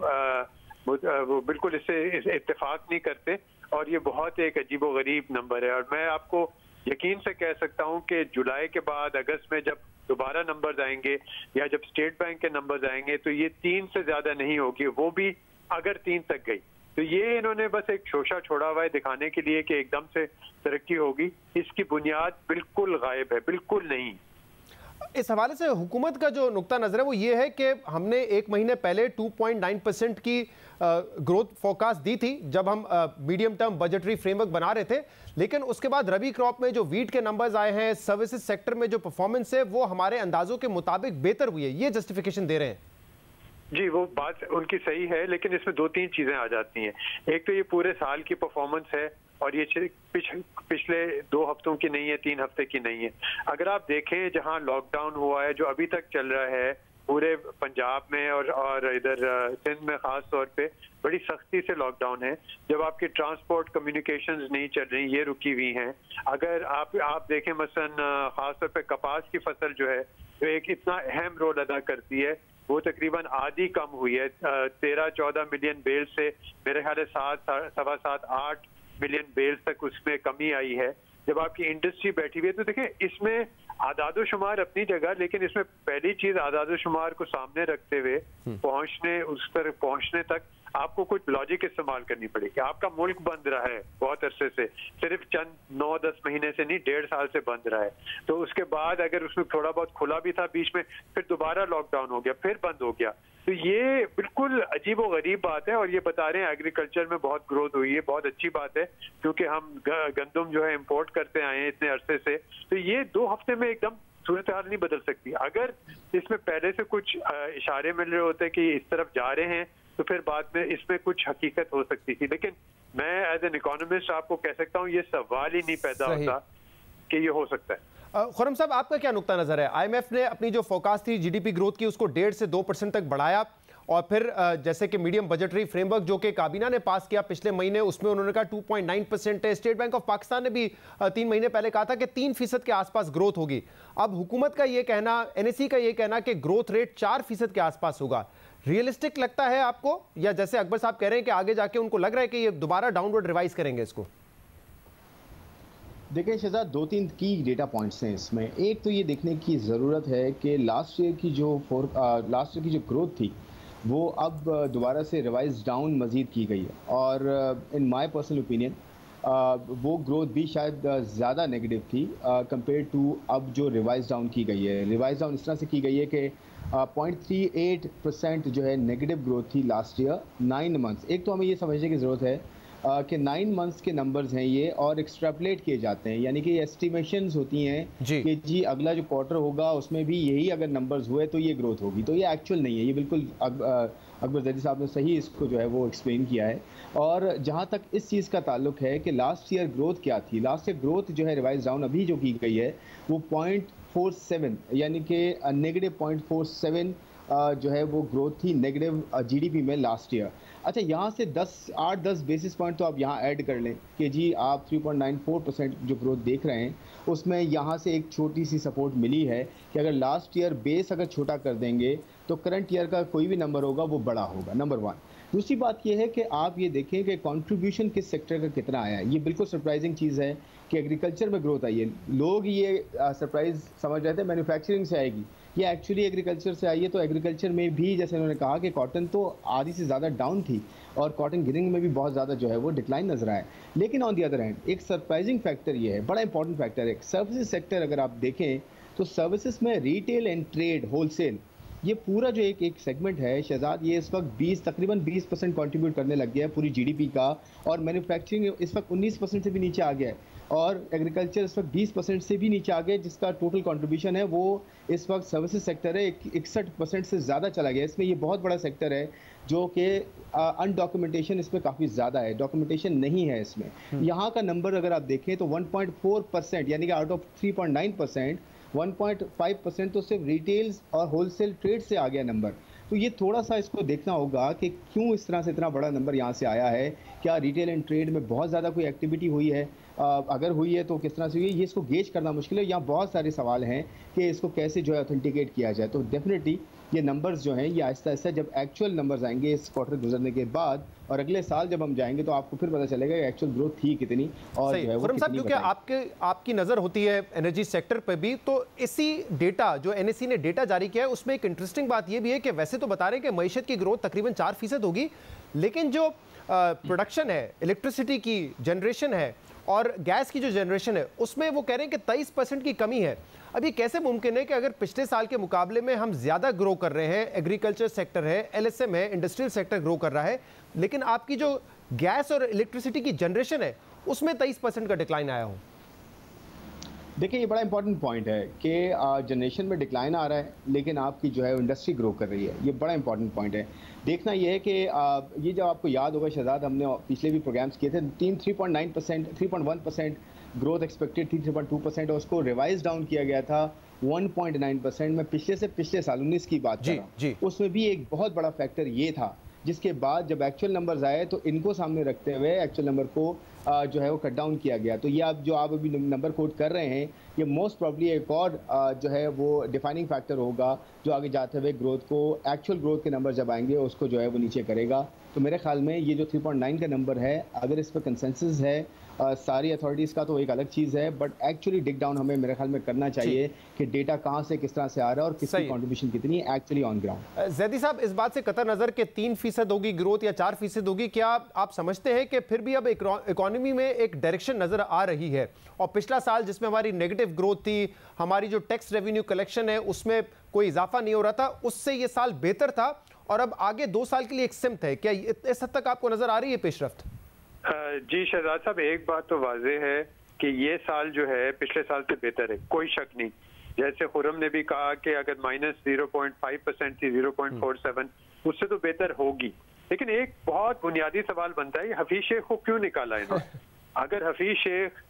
वो बिल्कुल इससे इत्तेफाक नहीं करते, और ये बहुत एक अजीब और गरीब नंबर है। और मैं आपको यकीन से कह सकता हूँ कि जुलाई के बाद अगस्त में जब दोबारा नंबर्स आएंगे या जब स्टेट बैंक के नंबर्स आएंगे तो ये 3 से ज्यादा नहीं होगी, वो भी अगर 3 तक गई। तो ये इन्होंने बस एक शोशा छोड़ा हुआ है दिखाने के लिए कि एकदम से तरक्की होगी। इसकी बुनियाद बिल्कुल गायब है, बिल्कुल नहीं।
इस हवाले से हुकूमत का जो नुक्ता नजर है वो ये है कि हमने 1 महीने पहले 2.9% की ग्रोथ फोरकास्ट दी थी जब हम मीडियम टर्म बजटरी फ्रेमवर्क बना रहे थे, लेकिन उसके बाद रबी क्रॉप में जो वीट के नंबर्स आए हैं, सर्विसेज सेक्टर में जो परफॉर्मेंस है वो हमारे अंदाजों के मुताबिक बेहतर हुई है, ये जस्टिफिकेशन दे रहे हैं।
जी, वो बात उनकी सही है, लेकिन इसमें 2-3 चीजें आ जाती हैं। एक तो ये पूरे साल की परफॉर्मेंस है, और ये पिछले 2 हफ्तों की नहीं है, 3 हफ्ते की नहीं है। अगर आप देखें, जहां लॉकडाउन हुआ है जो अभी तक चल रहा है पूरे पंजाब में और इधर सिंध में खास तौर पे बड़ी सख्ती से लॉकडाउन है। जब आपकी ट्रांसपोर्ट कम्युनिकेशंस नहीं चल रही, ये रुकी हुई हैं। अगर आप देखें मसलन खास तौर पे कपास की फसल जो है जो एक इतना अहम रोल अदा करती है, वो तकरीबन आधी कम हुई है। 13-14 मिलियन बेल से मेरे ख्याल 7-7.5-8 मिलियन बेल तक उसमें कमी आई है। जब आपकी इंडस्ट्री बैठी हुई है तो देखें, इसमें आदादो शुमार अपनी जगह, लेकिन इसमें पहली चीज आदादो शुमार को सामने रखते हुए उस तरफ पहुंचने तक आपको कुछ लॉजिक इस्तेमाल करनी पड़ेगी। आपका मुल्क बंद रहा है बहुत अरसे से, सिर्फ चंद 9-10 महीने से नहीं, 1.5 साल से बंद रहा है। तो उसके बाद अगर उसमें थोड़ा बहुत खुला भी था बीच में, फिर दोबारा लॉकडाउन हो गया, फिर बंद हो गया। तो ये बिल्कुल अजीब व गरीब बात है। और ये बता रहे हैं एग्रीकल्चर में बहुत ग्रोथ हुई है, बहुत अच्छी बात है, क्योंकि हम गंदम जो है इम्पोर्ट करते आए हैं इतने अरसे से। तो ये 2 हफ्ते में एकदम सूरत हाल नहीं बदल सकती। अगर इसमें पहले से कुछ इशारे मिल रहे होते कि इस तरफ जा रहे हैं तो फिर बाद में इसमें कुछ हकीकत हो सकती थी। लेकिन मैं एज एन इकोनॉमिस्ट आपको कह सकता हूँ ये सवाल ही नहीं पैदा होता कि ये हो सकता है।
खुर्रम साहब, आपका क्या नुक्ता नजर है? IMF ने अपनी जो फोरकास्ट थी जीडीपी ग्रोथ की उसको 1.5 से 2% तक बढ़ाया, और फिर जैसे कि मीडियम बजटरी फ्रेमवर्क जो कि काबीना ने पास किया पिछले महीने, उसमें उन्होंने कहा 2.9% है। स्टेट बैंक ऑफ पाकिस्तान ने भी 3 महीने पहले कहा था कि 3% के आसपास ग्रोथ होगी। अब हुकूमत का ये कहना, NSE का ये कहना कि ग्रोथ रेट 4% के आसपास होगा। रियलिस्टिक लगता है आपको, या जैसे अकबर साहब कह रहे हैं कि आगे जाके उनको लग रहा है कि ये दोबारा डाउनवर्ड रिवाइज करेंगे इसको?
देखिए शहजाद, दो तीन की डेटा पॉइंट्स हैं इसमें। एक तो ये देखने की ज़रूरत है कि लास्ट ईयर की जो ग्रोथ थी वो अब दोबारा से रिवाइज डाउन मज़ीद की गई है, और इन माय पर्सनल ओपिनियन वो ग्रोथ भी शायद ज़्यादा नेगेटिव थी कंपेयर टू अब जो रिवाइज डाउन की गई है। रिवाइज डाउन इस तरह से की गई है कि 0.38% जो है नेगेटिव ग्रोथ थी लास्ट ईयर 9 मंथ्स। एक तो हमें ये समझने की ज़रूरत है कि 9 मंथ्स के नंबर्स हैं ये, और एक्सट्रैपलेट किए जाते हैं, यानी कि एस्टिमेशंस होती हैं कि जी अगला जो क्वार्टर होगा उसमें भी यही अगर नंबर्स हुए तो ये ग्रोथ होगी। तो ये एक्चुअल नहीं है, ये बिल्कुल अकबर जैदी साहब ने सही इसको जो है वो एक्सप्लेन किया है। और जहाँ तक इस चीज़ का ताल्लुक है कि लास्ट ईयर ग्रोथ क्या थी, लास्ट ईयर ग्रोथ जो है रिवाइज डाउन अभी जो की गई है वो 0.47 यानी कि नेगेटिव 0.47 जो है वो ग्रोथ थी नेगेटिव जीडीपी में लास्ट ईयर। अच्छा, यहाँ से 8-10 बेसिस पॉइंट तो आप यहाँ ऐड कर लें कि जी आप 3.94% जो ग्रोथ देख रहे हैं उसमें यहाँ से एक छोटी सी सपोर्ट मिली है कि अगर लास्ट ईयर बेस अगर छोटा कर देंगे तो करंट ईयर का कोई भी नंबर होगा वो बड़ा होगा, नंबर 1। दूसरी बात यह है कि आप ये देखें कि कंट्रीब्यूशन किस सेक्टर का कितना आया है। ये बिल्कुल सरप्राइजिंग चीज़ है कि एग्रीकल्चर में ग्रोथ आई है। लोग ये सरप्राइज समझ रहे थे मैन्युफैक्चरिंग से आएगी, ये एक्चुअली एग्रीकल्चर से आई है। तो एग्रीकल्चर में भी जैसे उन्होंने कहा कि कॉटन तो आधी से ज़्यादा डाउन थी और कॉटन गिरिंग में भी बहुत ज़्यादा जो है वो डिक्लाइन नजर आया। लेकिन ऑन दी अदर हैंड एक सरप्राइजिंग फैक्टर ये है, बड़ा इंपॉर्टेंट फैक्टर है, सर्विसेज सेक्टर अगर आप देखें तो सर्विसेज में रिटेल एंड ट्रेड होलसेल ये पूरा जो एक सेगमेंट है शहजाद, ये इस वक्त तकरीबन 20% कंट्रीब्यूट करने लग गया है पूरी जीडीपी का, और मैन्युफैक्चरिंग इस वक्त 19% से भी नीचे आ गया है, और एग्रीकल्चर इस वक्त 20% से भी नीचे आ गया, जिसका टोटल कंट्रीब्यूशन है वो इस वक्त सर्विसेज सेक्टर है 61% से ज़्यादा चला गया। इसमें ये बहुत बड़ा सेक्टर है जो कि अनडॉक्यूमेंटेशन इसमें काफ़ी ज़्यादा है, डॉक्यूमेंटेशन नहीं है इसमें। यहाँ का नंबर अगर आप देखें तो 1.4% यानी कि आउट ऑफ 3.9% 1.5% तो सिर्फ रिटेल्स और होलसेल ट्रेड से आ गया नंबर। तो ये थोड़ा सा इसको देखना होगा कि क्यों इस तरह से इतना बड़ा नंबर यहाँ से आया है। क्या रिटेल एंड ट्रेड में बहुत ज़्यादा कोई एक्टिविटी हुई है, अगर हुई है तो किस तरह से हुई है, ये इसको गेज करना मुश्किल है। यहाँ बहुत सारे सवाल हैं कि इसको कैसे जो है ऑथेंटिकेट किया जाए। तो डेफिनेटली ये नंबर्स जो हैं ये आहिस्ता आहिस्ता जब एक्चुअल नंबर्स आएंगे इस क्वार्टर गुजरने के बाद और अगले साल जब हम जाएंगे तो आपको फिर पता चलेगा कि एक्चुअल ग्रोथ थी कितनी और जो है वो कितनी।
क्योंकि आपकी नज़र होती है एनर्जी सेक्टर पर भी, तो इसी डेटा जो एनएससी ने डेटा जारी किया है उसमें एक इंटरेस्टिंग बात ये भी है कि वैसे तो बता रहे हैं कि मईशत की ग्रोथ तकरीबन 4% होगी, लेकिन जो प्रोडक्शन है, इलेक्ट्रिसिटी की जनरेशन है और गैस की जो जनरेशन है उसमें वो कह रहे हैं कि 23% की कमी है। अब ये कैसे मुमकिन है कि अगर पिछले साल के मुकाबले में हम ज़्यादा ग्रो कर रहे हैं, एग्रीकल्चर सेक्टर है, एलएसएम है, इंडस्ट्रियल सेक्टर ग्रो कर रहा है, लेकिन आपकी जो गैस और इलेक्ट्रिसिटी की जनरेशन है उसमें 23% का डिक्लाइन आया हो?
देखिए ये बड़ा इंपॉर्टेंट पॉइंट है कि जनरेशन में डिक्लाइन आ रहा है लेकिन आपकी जो है इंडस्ट्री ग्रो कर रही है। ये बड़ा इंपॉर्टेंट पॉइंट है। देखना ये है कि ये जब आपको याद होगा शहजाद, हमने पिछले भी प्रोग्राम्स किए थे, 3.1% ग्रोथ एक्सपेक्टेड थी, 3.2% और उसको रिवाइज डाउन किया गया था 1.9% में। पिछले साल 19 की बात कर रहा हूं, उसमें भी एक बहुत बड़ा फैक्टर ये था, जिसके बाद जब एक्चुअल नंबर्स आए तो इनको सामने रखते हुए एक्चुअल नंबर को जो है वो कट डाउन किया गया। तो ये आप अभी नंबर कोट कर रहे हैं, ये मोस्ट प्रॉब्ली एक और जो है वो डिफाइनिंग फैक्टर होगा जो आगे जाते हुए ग्रोथ को, एक्चुअल ग्रोथ के नंबर जब आएंगे उसको जो है वो नीचे करेगा। तो मेरे ख्याल में ये जो 3.9 का नंबर है, अगर इस पर कंसेंसस है सारी अथॉरिटीज़ का तो एक अलग चीज़ है, बट एक्चुअली डिग डाउन हमें मेरे ख्याल में करना चाहिए कि डेटा कहाँ से किस तरह से आ रहा है और किसकी कंट्रीब्यूशन कितनी है एक्चुअली ऑन ग्राउंड।
जैदी साहब, इस बात से कतर नज़र के 3% होगी ग्रोथ या 4% होगी, क्या आप समझते हैं कि फिर भी अब इकोनॉमी में एक डायरेक्शन नज़र आ रही है? और पिछला साल जिसमें हमारी नेगेटिव ग्रोथ थी, हमारी जो टैक्स रेवेन्यू कलेक्शन है उसमें कोई इजाफा नहीं हो रहा था, उससे ये साल बेहतर था और अब आगे 2 साल के लिए एक सिमत है। क्या इस हद तक आपको नज़र आ रही है पेशरफ्त?
जी शहजाद साहब, एक बात तो वाज़ेह है कि ये साल जो है पिछले साल से बेहतर है, कोई शक नहीं। जैसे खुरम ने भी कहा कि अगर -0.5% थी 0.47, उससे तो बेहतर होगी। लेकिन एक बहुत बुनियादी सवाल बनता है, हफीज शेख को क्यों निकाला इन्होंने? अगर हफीज शेख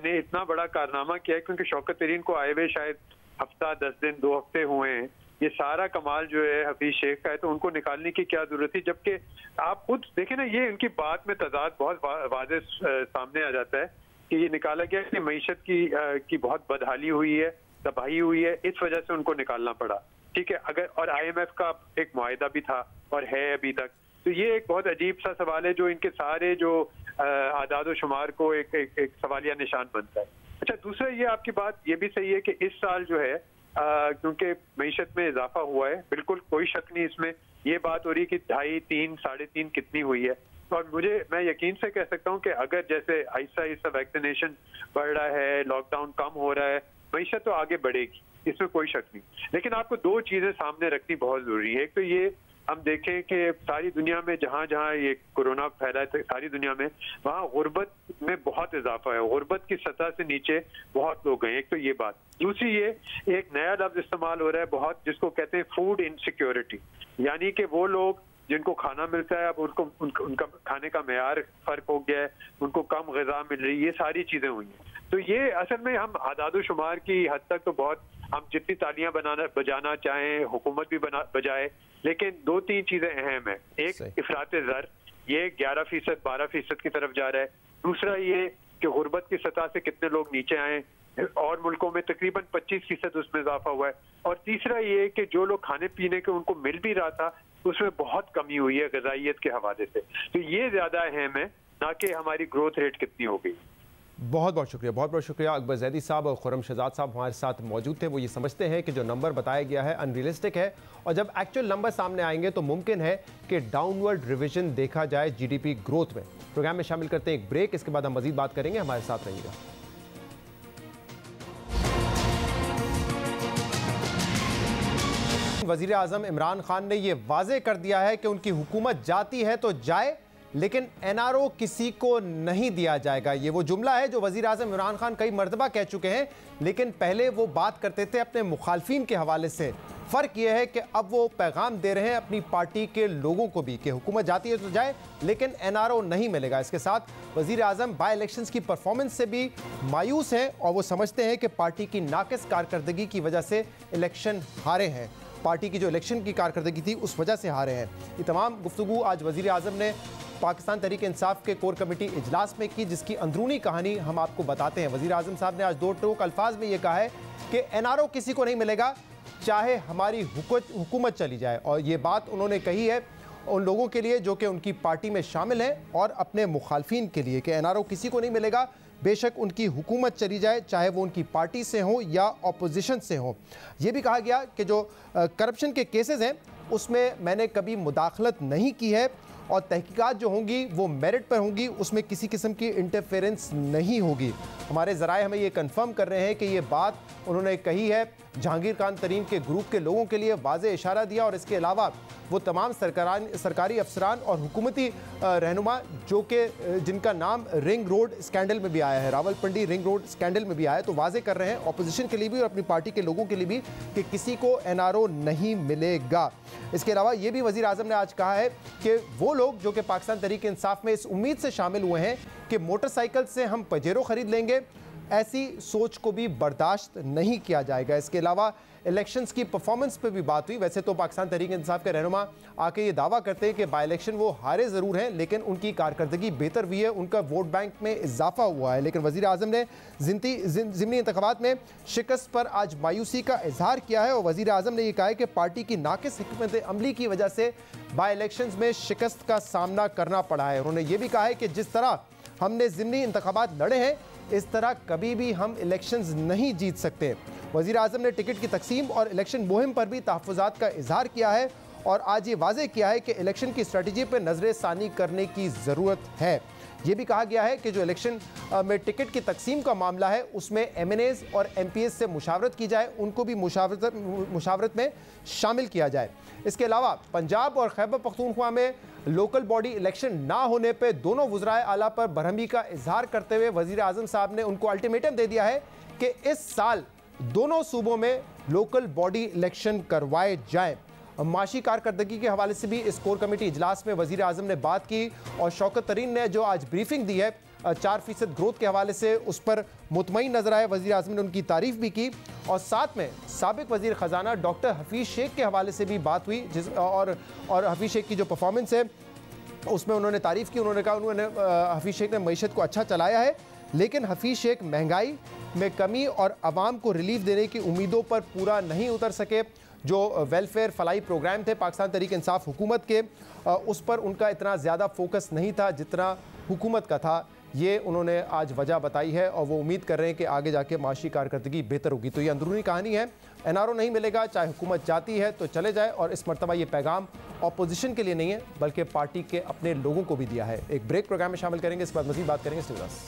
ने इतना बड़ा कारनामा किया, क्योंकि शौकत तरीन को आए हुए शायद हफ्ता 10 दिन 2 हफ्ते हुए हैं, ये सारा कमाल जो है हफीज शेख का है, तो उनको निकालने की क्या जरूरत थी? जबकि आप खुद देखें ना, ये इनकी बात में तजाद बहुत वाज़ेह सामने आ जाता है कि ये निकाला गया कि मईशत की बहुत बदहाली हुई है, तबाही हुई है, इस वजह से उनको निकालना पड़ा। ठीक है, अगर और IMF का एक मुआहिदा भी था और है अभी तक, तो ये एक बहुत अजीब सा सवाल है जो इनके सारे जो आदाद शुमार को एक सवालिया निशान बनता है। अच्छा, दूसरा ये आपकी बात ये भी सही है कि इस साल जो है क्योंकि मईशत में इजाफा हुआ है, बिल्कुल कोई शक नहीं इसमें, ये बात हो रही है कि 2.5, 3, 3.5 कितनी हुई है। और मैं यकीन से कह सकता हूँ कि अगर जैसे आहिस्ता आहिस्ता वैक्सीनेशन बढ़ रहा है, लॉकडाउन कम हो रहा है, मईशत तो आगे बढ़ेगी, इसमें कोई शक नहीं। लेकिन आपको दो चीजें सामने रखनी बहुत जरूरी है। एक तो ये हम देखें कि सारी दुनिया में जहाँ जहाँ ये कोरोना फैला है सारी दुनिया में, वहाँ गुर्बत में बहुत इजाफा है, गुर्बत की सतह से नीचे बहुत लोग हैं। एक तो ये बात। दूसरी ये एक नया लफ्ज इस्तेमाल हो रहा है बहुत, जिसको कहते हैं फूड इनसिक्योरिटी, यानी कि वो लोग जिनको खाना मिलता है अब उनका खाने का मेयार फर्क हो गया है, उनको कम ग़िज़ा मिल रही है, ये सारी चीजें हुई हैं। तो ये असल में हम आदाद शुमार की हद तक तो बहुत, हम जितनी तालियां बजाना चाहें, हुकूमत भी बजाए, लेकिन 2-3 चीजें अहम है। एक इफरात ज़र, ये 11%, 12% की तरफ जा रहा है। दूसरा ये कि गुर्बत की सतह से कितने लोग नीचे आए, और मुल्कों में तकरीबन 25% उसमें इजाफा हुआ है। और तीसरा ये कि जो लोग खाने पीने के उनको मिल भी रहा था, उसमें बहुत कमी हुई है ग़िज़ाइयत के हवाले से। तो ये ज्यादा अहम है, ना कि हमारी ग्रोथ रेट कितनी हो गई।
बहुत बहुत शुक्रिया, बहुत बहुत शुक्रिया। अकबर ज़ैदी साहब और खुर्रम शहजाद साहब हमारे साथ मौजूद थे। वो ये समझते हैं कि जो नंबर बताया गया है अनरियलिस्टिक है, और जब एक्चुअल नंबर सामने आएंगे तो मुमकिन है कि डाउनवर्ड रिविजन देखा जाए GDP ग्रोथ में। प्रोग्राम में शामिल करते हैं एक ब्रेक, इसके बाद हम मजीद बात करेंगे, हमारे साथ रहिएगा। वज़ीर आज़म इमरान खान ने यह वाज़ेह कर दिया है कि उनकी हुकूमत जाती है तो जाए, लेकिन NRO किसी को नहीं दिया जाएगा। ये वो जुमला है जो वज़ीर आज़म इमरान खान कई मरतबा कह चुके हैं, लेकिन पहले वो बात करते थे अपने मुखालफिन के हवाले से। फ़र्क यह है कि अब वो पैगाम दे रहे हैं अपनी पार्टी के लोगों को भी कि हुकूमत जाती है तो जाए, लेकिन NRO नहीं मिलेगा। इसके साथ वज़ीर आज़म बाई इलेक्शंस की परफॉर्मेंस से भी मायूस हैं और वो समझते हैं कि पार्टी की नाक़िस कारकर्दगी की वजह से इलेक्शन हारे हैं, पार्टी की जो इलेक्शन की कारकर्दगी थी उस वजह से हारे हैं। ये तमाम गुफ्तगू आज वज़ीर आज़म ने पाकिस्तान तहरीक इंसाफ के कोर कमेटी इजलास में की, जिसकी अंदरूनी कहानी हम आपको बताते हैं। वज़ीर आज़म साहब ने आज दो टोक अल्फाज में ये कहा है कि NRO किसी को नहीं मिलेगा, चाहे हमारी हुकूमत चली जाए। और ये बात उन्होंने कही है उन लोगों के लिए जो कि उनकी पार्टी में शामिल हैं और अपने मुखालफिन के लिए कि NRO किसी को नहीं मिलेगा, बेशक उनकी हुकूमत चली जाए, चाहे वो उनकी पार्टी से हो या अपोजिशन से हो। ये भी कहा गया कि जो करप्शन के केसेस हैं उसमें मैंने कभी मुदाखलत नहीं की है और तहकीकात जो होंगी वो मेरिट पर होंगी, उसमें किसी किस्म की इंटरफेरेंस नहीं होगी। हमारे ज़राए हमें ये कंफर्म कर रहे हैं कि ये बात उन्होंने कही है जहांगीर खान तरीन के ग्रुप के लोगों के लिए वाज़े इशारा दिया, और इसके अलावा वो तमाम सरकारी अफसरान और हुकूमती रहनुमा जो कि जिनका नाम रिंग रोड स्कैंडल में भी आया है, रावलपिंडी रिंग रोड स्कैंडल में भी आया है, तो वाज़े कर रहे हैं अपोजिशन के लिए भी और अपनी पार्टी के लोगों के लिए भी कि किसी को NRO नहीं मिलेगा। इसके अलावा ये भी वज़ीर आज़म ने आज कहा है कि वो लोग जो कि पाकिस्तान तहरीक इंसाफ में इस उम्मीद से शामिल हुए हैं कि मोटरसाइकिल से हम पजेरो ख़रीद लेंगे, ऐसी सोच को भी बर्दाश्त नहीं किया जाएगा। इसके अलावा इलेक्शंस की परफॉर्मेंस पे भी बात हुई। वैसे तो पाकिस्तान तहरीक इंसाफ के रहनुमा आके ये दावा करते हैं कि बाई इलेक्शन वो हारे ज़रूर हैं, लेकिन उनकी कारकर्दगी बेहतर हुई है, उनका वोट बैंक में इजाफा हुआ है। लेकिन वज़ीर आज़म ने ज़िमनी इंतखाबात में शिकस्त पर आज मायूसी का इजहार किया है और वज़ीर आज़म ने यह कहा है कि पार्टी की नाक़िस हिकमत अमली की वजह से बाई इलेक्शंस में शिकस्त का सामना करना पड़ा है। उन्होंने ये भी कहा है कि जिस तरह हमने ज़िमनी इंतखाबात लड़े हैं, इस तरह कभी भी हम इलेक्शंस नहीं जीत सकते। वज़ीर आज़म ने टिकट की तकसीम और इलेक्शन मुहिम पर भी तहफ़्फ़ुज़ात का इजहार किया है और आज ये वाज़ेह किया है कि इलेक्शन की स्ट्रेटजी पर नज़र सानी करने की ज़रूरत है। ये भी कहा गया है कि जो इलेक्शन में टिकट की तकसीम का मामला है उसमें MNAs और MPs से मुशावरत की जाए, उनको भी मुशावरत में शामिल किया जाए। इसके अलावा पंजाब और खैबर पख्तूनख्वा में लोकल बॉडी इलेक्शन ना होने पर दोनों वज़राए आला पर बरहमी का इजहार करते हुए वज़ीर आज़म साहब ने उनको अल्टीमेटम दे दिया है कि इस साल दोनों सूबों में लोकल बॉडी इलेक्शन करवाए जाएं। माशी कारकर्दगी के हवाले से भी इस कोर कमेटी इजलास में वज़ीर आज़म ने बात की और शौकत तरीन ने जो आज ब्रीफिंग दी है 4% ग्रोथ के हवाले से उस पर मुतमईन नजर आए। वज़ीर आज़म ने उनकी तारीफ भी की और साथ में साबिक वज़ीर ख़जाना डॉक्टर हफीज़ शेख के हवाले से भी बात हुई, और हफीज़ शेख की जो परफॉर्मेंस है उसमें उन्होंने तारीफ़ की। उन्होंने कहा हफीज़ शेख ने मईशत को अच्छा चलाया है, लेकिन हफीज़ शेख महंगाई में कमी और आवाम को रिलीफ देने की उम्मीदों पर पूरा नहीं उतर सके। जो वेलफेयर फलाई प्रोग्राम थे पाकिस्तान तहरीक इंसाफ हुकूमत के, उस पर उनका इतना ज़्यादा फोकस नहीं था जितना हुकूमत का था। ये उन्होंने आज वजह बताई है और वो उम्मीद कर रहे हैं कि आगे जाके माशी कारकर्दगी बेहतर होगी। तो ये अंदरूनी कहानी है। एनआरओ नहीं मिलेगा, चाहे हुकूमत चाहती है तो चले जाए, और इस मरतबा ये पैगाम अपोजिशन के लिए नहीं है बल्कि पार्टी के अपने लोगों को भी दिया है। एक ब्रेक प्रोग्राम में शामिल करेंगे, इसके बाद मज़ीद बात करेंगे। स्टूडेंट्स,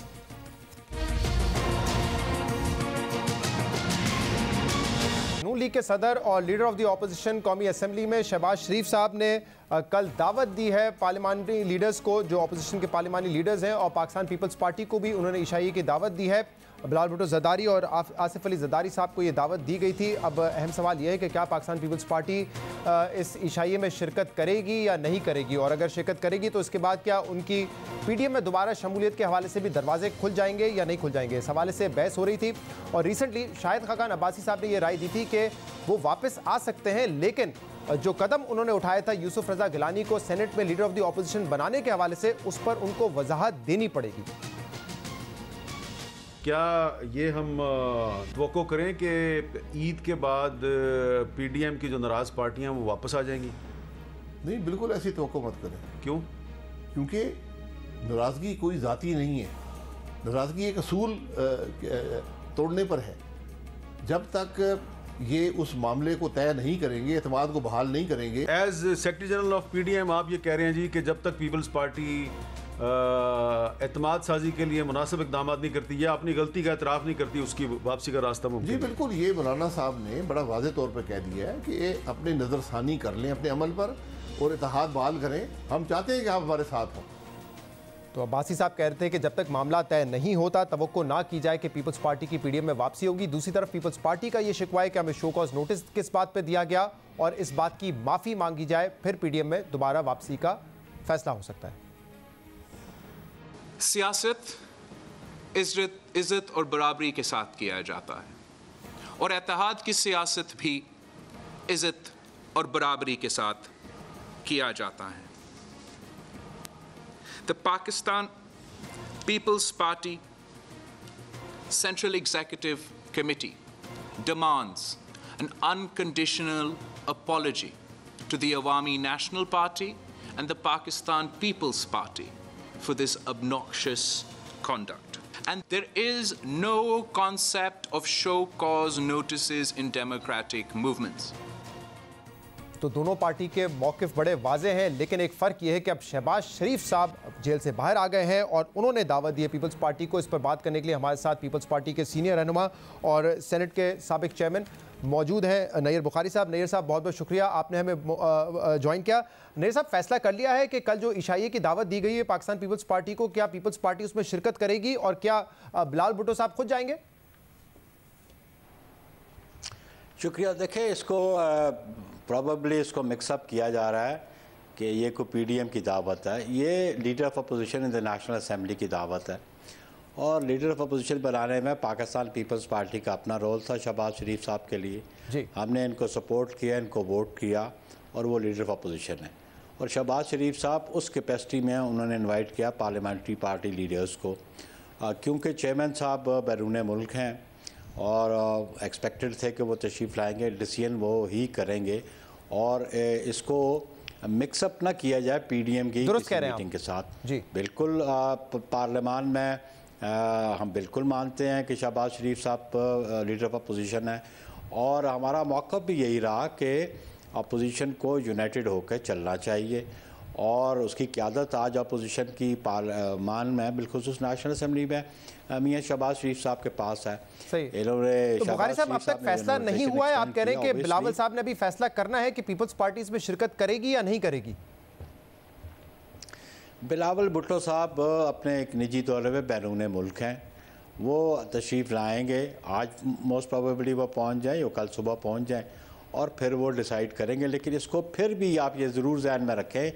नून लीग के सदर और लीडर ऑफ द ऑपोजिशन कौमी असेंबली में शहबाज शरीफ साहब ने कल दावत दी है पार्लिमानी लीडर्स को, जो ऑपोजिशन के पार्लिमानी लीडर्स हैं, और पाकिस्तान पीपल्स पार्टी को भी उन्होंने इशाइये की दावत दी है। बिलावल भुट्टो ज़रदारी और आसिफ अली ज़रदारी साहब को ये दावत दी गई थी। अब अहम सवाल यह है कि क्या पाकिस्तान पीपल्स पार्टी इस इशाइये में शिरकत करेगी या नहीं करेगी, और अगर शिरकत करेगी तो इसके बाद क्या उनकी पीडीएम में दोबारा शमूलियत के हवाले से भी दरवाजे खुल जाएंगे या नहीं खुल जाएंगे। इस हवाले से बहस हो रही थी और रिसेंटली शाहिद खाकान अब्बासी साहब ने यह राय दी थी कि वो वापस आ सकते हैं, लेकिन जो कदम उन्होंने उठाया था यूसुफ रजा गिलानी को सेनेट में लीडर ऑफ द ऑपोजिशन बनाने के हवाले से, उस पर उनको वजाहत देनी पड़ेगी।
क्या ये हम तवक्को करें कि ईद के बाद पीडीएम की जो नाराज़ पार्टियां वो वापस आ जाएंगी?
नहीं, बिल्कुल ऐसी तवक्को मत करें।
क्यों?
क्योंकि नाराज़गी कोई ज़ाती नहीं है, नाराज़गी एक असूल तोड़ने पर है। जब तक ये उस मामले को तय नहीं करेंगे, एतमाद को बहाल नहीं करेंगे।
As secretary general of PDM आप ये कह रहे हैं जी कि जब तक पीपल्स पार्टी एतमाद साजी के लिए मुनासिब इक़दाम नहीं करती या अपनी गलती का एतराफ़ नहीं करती, उसकी वापसी का रास्ता मुमकिन?
जी बिल्कुल, ये मौलाना साहब ने बड़ा वाज़े तौर पर कह दिया है कि ये अपनी नज़रसानी कर लें अपने अमल पर और इत्तेहाद बहाल करें। हम चाहते हैं कि आप हमारे साथ हों।
तो अब्बासी साहब कह रहे थे कि जब तक मामला तय नहीं होता तवक्को ना की जाए कि पीपल्स पार्टी की पीडीएम में वापसी होगी। दूसरी तरफ पीपल्स पार्टी का ये शिकवा है कि हमें शो कॉज नोटिस किस बात पे दिया गया और इस बात की माफ़ी मांगी जाए, फिर पीडीएम में दोबारा वापसी का फैसला हो सकता है।
सियासत इज्जत और बराबरी के साथ किया जाता है और इत्तेहाद की सियासत भी इज्जत और बराबरी के साथ किया जाता है। The Pakistan People's Party Central Executive Committee demands an unconditional apology to the Awami National Party and the Pakistan People's Party for this obnoxious conduct. And there is no concept of show cause notices in democratic movements.
तो दोनों party के मौक़िफ़ बड़े वाज़े हैं, लेकिन एक फ़र्क यह है कि अब शहबाज शरीफ साहब जेल से बाहर आ गए हैं और उन्होंने दावत दी है पीपल्स पार्टी को। इस पर बात करने के लिए हमारे साथ पीपल्स पार्टी के सीनियर रहनुमा और सेनेट के साबिक चेयरमैन मौजूद हैं नैयर बुखारी साहब। नैयर साहब, बहुत बहुत शुक्रिया, आपने हमें ज्वाइन किया। नैयर साहब, फैसला कर लिया है कि कल जो इशाइये की दावत दी गई है पाकिस्तान पीपल्स पार्टी को, क्या पीपल्स पार्टी उसमें शिरकत करेगी और क्या बिलावल भुट्टो साहब खुद जाएंगे?
शुक्रिया। देखिए, इसको प्रॉबेबली इसको मिक्सअप किया जा रहा है कि ये कोई पीडीएम की दावत है, ये leader of opposition in the national assembly की दावत है और लीडर ऑफ अपोजिशन बनाने में पाकिस्तान पीपल्स पार्टी का अपना रोल था शहबाज शरीफ साहब के लिए जी। हमने इनको सपोर्ट किया, इनको वोट किया और वो लीडर ऑफ अपोजिशन है। और शहबाज शरीफ साहब उस कैपेसिटी में उन्होंने इन्वाइट किया पार्लियामेंट्री पार्टी लीडर्स को, क्योंकि चेयरमैन साहब बैरून मुल्क हैं और एक्सपेक्टेड थे कि वो तशरीफ़ लाएंगे, डिसीजन वो ही करेंगे और इसको मिक्सअप ना किया जाए पीडीएम की मीटिंग के साथ जी। बिल्कुल पार्लियामान में हम बिल्कुल मानते हैं कि शहबाज शरीफ साहब लीडर ऑफ अपोजिशन है और हमारा मौक़िफ़ भी यही रहा कि अपोजिशन को यूनाइटेड होकर चलना चाहिए और उसकी क़यादत आज अपोजिशन की पार्लियामान में बिलखुसूस नेशनल असेंबली में मियां शहबाज शरीफ साहब के पास है।
सही। तो बुखारी साहब, अब तक फैसला नहीं हुआ है, आप कह रहे हैं कि बिलावल साहब ने अभी फैसला करना है कि पीपल्स पार्टी इसमें शिरकत करेगी या नहीं करेगी?
बिलावल भुट्टो साहब अपने एक निजी दौरे में बैरून मुल्क हैं, वो तशरीफ़ लाएंगे, आज मोस्ट प्रोबेबली वो पहुँच जाए या कल सुबह पहुँच जाए और फिर वो डिसाइड करेंगे। लेकिन इसको फिर भी आप ये ज़रूर ध्यान में रखें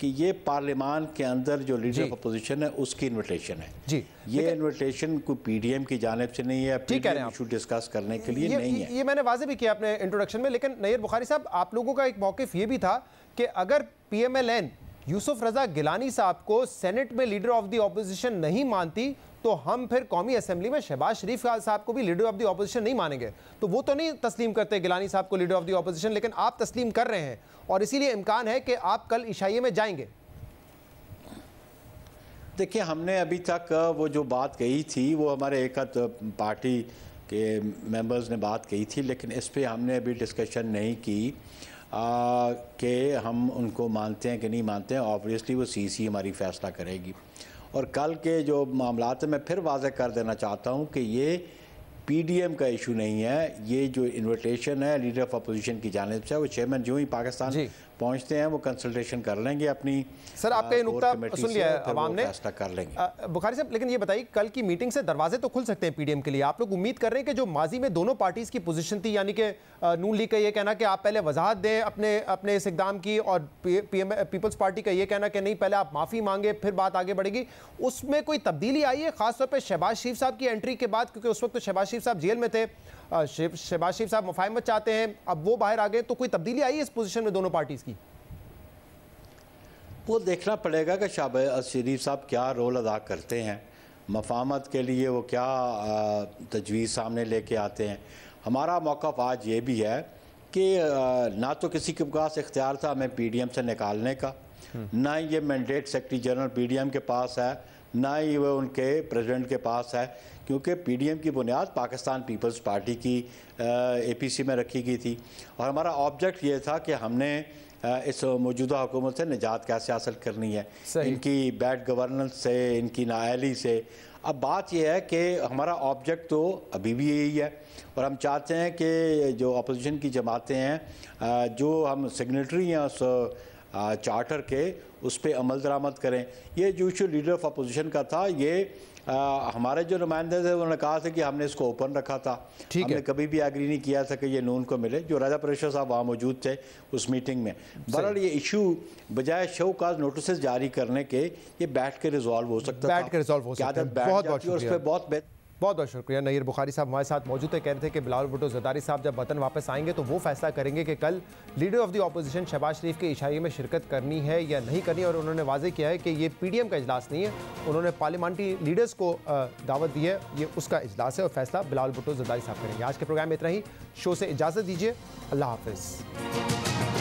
कि ये पार्लियामान के अंदर जो लीडर ऑफ अपोजिशन है उसकी इन्विटेशन है जी। ये इन्विटेशन कोई पीडीएम की जानिब से नहीं है, पीडीएम इशू डिस्कस करने के लिए नहीं है।
ये मैंने वाज़े भी किया अपने इंट्रोडक्शन में। लेकिन नैयर बुखारी साहब, आप लोगों का एक मौक़िफ़ ये भी था कि अगर पीएमएलएन यूसुफ रजा गिलानी साहब को सेनेट में लीडर ऑफ द ऑपोजिशन नहीं मानती तो हम फिर कौमी असेंबली में शहबाज शरीफ साहब को भी लीडर ऑफ द ऑपोजिशन नहीं मानेंगे। तो वो तो नहीं तस्लीम करते गिलानी साहब को लीडर ऑफ द ऑपोजिशन, लेकिन आप तस्लीम कर रहे हैं और इसीलिए इम्कान है कि आप कल इशाइये में जाएंगे।
देखिए, हमने अभी तक वो जो बात कही थी वो हमारे एक पार्टी के मेंबर्स ने बात कही थी, लेकिन इस पे हमने अभी डिस्कशन नहीं की कि हम उनको मानते हैं कि नहीं मानते हैं। ऑब्वियसली वो सीसी हमारी फैसला करेगी। और कल के जो मामलात मैं फिर वाज़ेह कर देना चाहता हूँ कि ये पीडीएम का इशू नहीं है। ये जो इन्विटेशन है लीडर ऑफ अपोजिशन की जानिब से, वो चेयरमैन जो ही पाकिस्तान पहुंचते हैं वो कंसल्टेशन कर लेंगे अपनी।
सर, आपका ये नुक्ता सुन लिया है अवाम ने,
फैसला कर लेंगे।
बुखारी साहब, लेकिन ये बताइए कल की मीटिंग से दरवाजे तो खुल सकते हैं पीडीएम के लिए। आप लोग उम्मीद कर रहे हैं कि जो माजी में दोनों पार्टीज की पोजीशन थी, यानी कि नून लीग का ये कहना कि आप पहले वजाहत दें अपने इस इकदाम की, और पीपल्स पार्टी का ये कहना कि नहीं पहले आप माफ़ी मांगे फिर बात आगे बढ़ेगी, उसमें कोई तब्दीली आई है खासतौर पर शहबाज शरीफ साहब की एंट्री के बाद? क्योंकि उस वक्त तो शहबाज शरीफ साहब जेल में थे, शहबाज शरीफ साहब मुफाहमत चाहते हैं, अब वो बाहर आ गए, तो कोई तब्दीली आई है इस पोजीशन में दोनों पार्टीज की?
वो देखना पड़ेगा कि शहबाज शरीफ साहब क्या रोल अदा करते हैं, मफाहमत के लिए वो क्या तजवीज़ सामने लेके आते हैं। हमारा मौक़िफ़ आज ये भी है कि ना तो किसी के पास इख्तियार था हमें पीडीएम से निकालने का, ना ये मैंडेट सेक्रेटरी जनरल पीडीएम के पास है, ना ही वो उनके प्रेसिडेंट के पास है, क्योंकि पीडीएम की बुनियाद पाकिस्तान पीपल्स पार्टी की एपीसी में रखी गई थी। और हमारा ऑब्जेक्ट ये था कि हमने इस मौजूदा हुकूमत से निजात कैसे हासिल करनी है, इनकी बैड गवर्नेंस से, इनकी नाअहली से। अब बात यह है कि हमारा ऑब्जेक्ट तो अभी भी यही है, और हम चाहते हैं कि जो अपोजिशन की जमातें हैं, जो हम सिग्नेटरी हैं उस चार्टर के, उस पर अमल दरामद करें। ये जो इशू लीडर ऑफ अपोजिशन का था, ये हमारे जो नुमाइंदे थे उन्होंने कहा था कि हमने इसको ओपन रखा था, हमने कभी भी एग्री नहीं किया था कि ये नून को मिले। जो राजा परेशर साहब वहाँ मौजूद थे उस मीटिंग में। बहरहाल ये इशू बजाय शो काज नोटिस जारी करने के, ये बैठ के रिजॉल्व हो सकता है।
बहुत बहुत शुक्रिया। नईर बुखारी साहब हमारे साथ मौजूद थे, कह रहे थे कि बिलावल भुट्टो ज़रदारी साहब जब वतन वापस आएंगे तो वो फैसला करेंगे कि कल leader of the opposition Shahbaz Sharif के इशारे में शिरकत करनी है या नहीं करनी। और उन्होंने वाज़ेह किया है कि ये पीडीएम का इजलास नहीं है, उन्होंने पार्लियामेंट्री लीडर्स को दावत दी है, ये उसका इजलास है और फैसला बिलावल भुट्टो ज़रदारी साहब करेंगे। आज के प्रोग्राम में इतना ही। शो से इजाज़त दीजिए, अल्लाह हाफ़िज़।